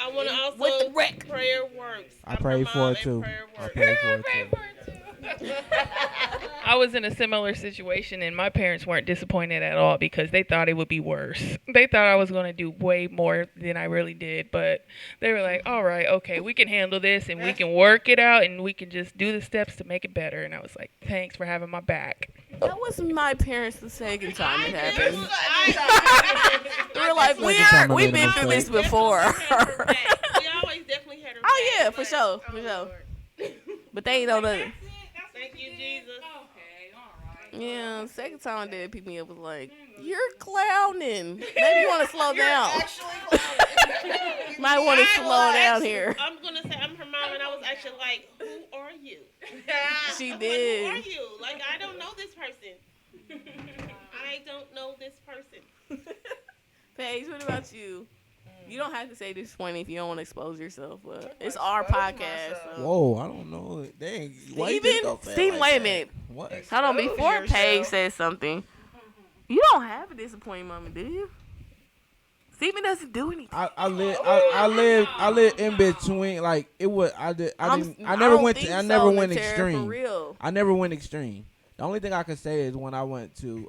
I want to also With the wreck. prayer works. I I'm her prayed mom, for it and too. prayer I works. prayed for it too. I was in a similar situation, and my parents weren't disappointed at all because they thought it would be worse. They thought I was going to do way more than I really did, but they were like, all right, okay, we can handle this, and we can work it out, and we can just do the steps to make it better. And I was like, thanks for having my back. That was my parents the second time it happened. I We were like, Second time I we've made a been through this mistake. before. We always definitely had her back. Oh Yeah, for sure, for sure. Lord. But they ain't know nothing. Thank you, Jesus. Yeah, second time that picked me up was like, you're clowning. Maybe you want to slow down. Might want to slow down here. I'm gonna say I'm her mom, and I was actually like, "Who are you?" She I'm did. like, who are you? Like, I don't know this person. I don't know this person. Paige, what about you? You don't have to say disappointing if you don't want to expose yourself, but it's Expose our podcast. myself. So. Whoa, I don't know. Dang. Why you just Steven, gonna say it Steven, like wait a that? minute. What? Hold on, Expose before Paige yourself. says something, you don't have a disappointing moment, do you? Steven doesn't do anything. I live in between. Like it was. I never don't went. think I never so, went Natera, extreme. For real. I never went extreme. The only thing I can say is when I went to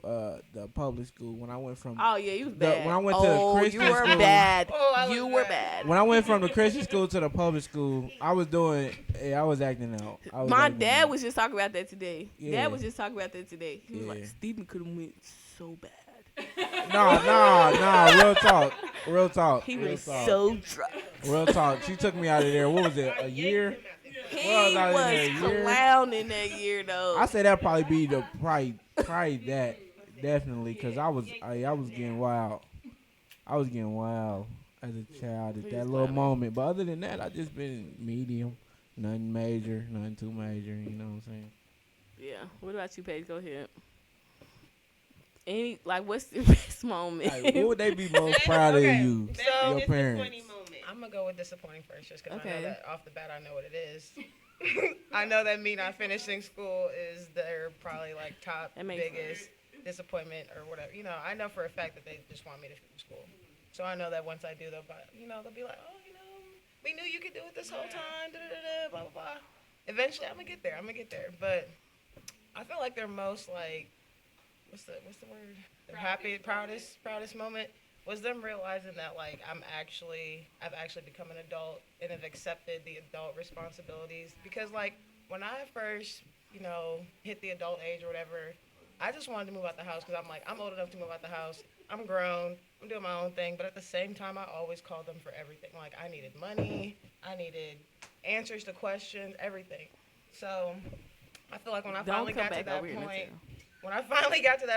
the public school. When I went from Oh yeah, you was bad. when I went to the Christian you were school- bad. Oh, I was You were bad. bad. when I went from the Christian school to the public school, I was doing. I was acting out. My dad was just talking about that today. Yeah. Dad was just talking about that today. He was Yeah. like, Steven could have went so bad. Nah. Real talk. He real was talk. so drunk. Real talk. She took me out of there. What was it? A year? He Well, I was in was there a year. clowning that year though. I say that probably be the probably that definitely because I was getting wild. I was getting wild as a child at that little moment. But other than that, I just been medium, nothing major, nothing too major. You know what I'm saying? Yeah. What about you, Paige? Go ahead. What's the best moment? Like, what would they be most proud of you, So- your parents? Disappointing moment. I'm gonna go with disappointing first, just because I Okay. know that off the bat I know what it is. I know that me not finishing school is their probably like top That makes biggest disappointment or whatever. You know, I know for a fact that they just want me to finish school. So I know that once I do, they'll be like, oh, we knew you could do it this whole time. Da da da. Blah blah blah. Eventually, I'm gonna get there. But I feel like their most like, what's the word? Their proudest moment was them realizing that like I've actually become an adult and have accepted the adult responsibilities. Because like when I first, hit the adult age or whatever, I just wanted to move out the house because I'm like, I'm old enough to move out the house. I'm grown. I'm doing my own thing. But at the same time, I always called them for everything. Like I needed money. I needed answers to questions, everything. So I feel like when I finally got to that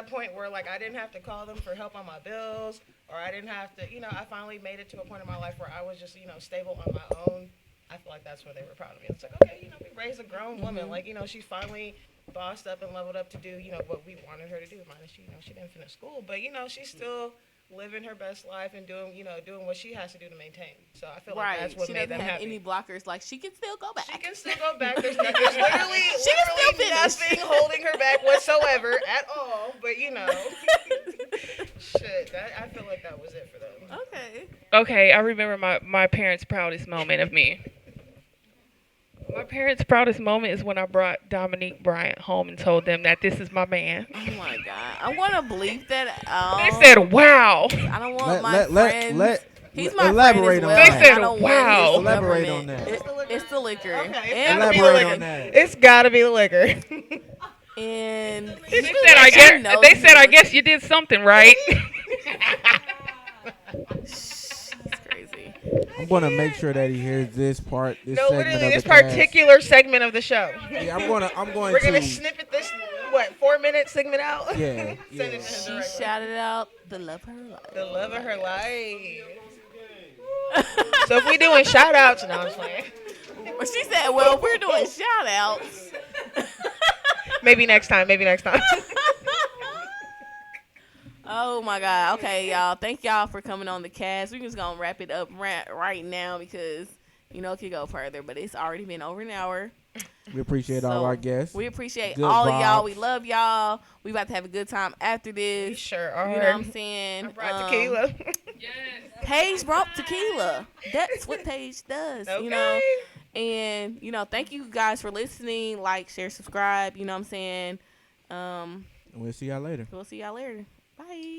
point, where like I didn't have to call them for help on my bills, or I didn't have to, I finally made it to a point in my life where I was just, stable on my own. I feel like that's when they were proud of me. It's like, okay, we raised a grown woman. Like, she finally bossed up and leveled up to do, what we wanted her to do. Minus, she didn't finish school, but she's still living her best life and doing what she has to do to maintain. So I feel like that's what she made doesn't them have happy. any blockers. Like she can still go back. She can still go back. There's literally finish. nothing holding her back whatsoever at all. But shit. I feel like that was it for them. Okay. Okay, I remember my parents' proudest moment of me. My parents' proudest moment is when I brought Dominique Bryant home and told them that this is my man. Oh my god. I want to bleep that out. They said, "Wow." I don't want my friends. He's my elaborate friend on as well. that. They said, I don't wow. want his Elaborate government. on that. It's the liquor. Okay, And Elaborate on that. It's gotta be the liquor. And They said, "I guess you did something right." She's crazy. I'm gonna make sure that he hears this part. This No, segment literally, of this the cast. particular segment of the show. Yeah, I'm going We're gonna to. snippet this 4-minute segment out. Yeah, Send it to him She directly. shouted out the love of her life. The love of her life. So if we doing shout outs, no, I'm just playing. Well, she said, well, if we're doing shout outs. Maybe next time. Oh my God. Okay, y'all. Thank y'all for coming on the cast. We're just gonna wrap it up right now because it could go further, but it's already been over an hour. We appreciate all So, our guests. We appreciate Good all of y'all. vibes. We love y'all. We about to have a good time after We this. sure are. You know what I'm saying? I brought tequila. Paige brought tequila. That's what Paige does. Okay. And thank you guys for listening. Like, share, subscribe. You know what I'm saying? We'll see y'all later. We'll see y'all later. Bye.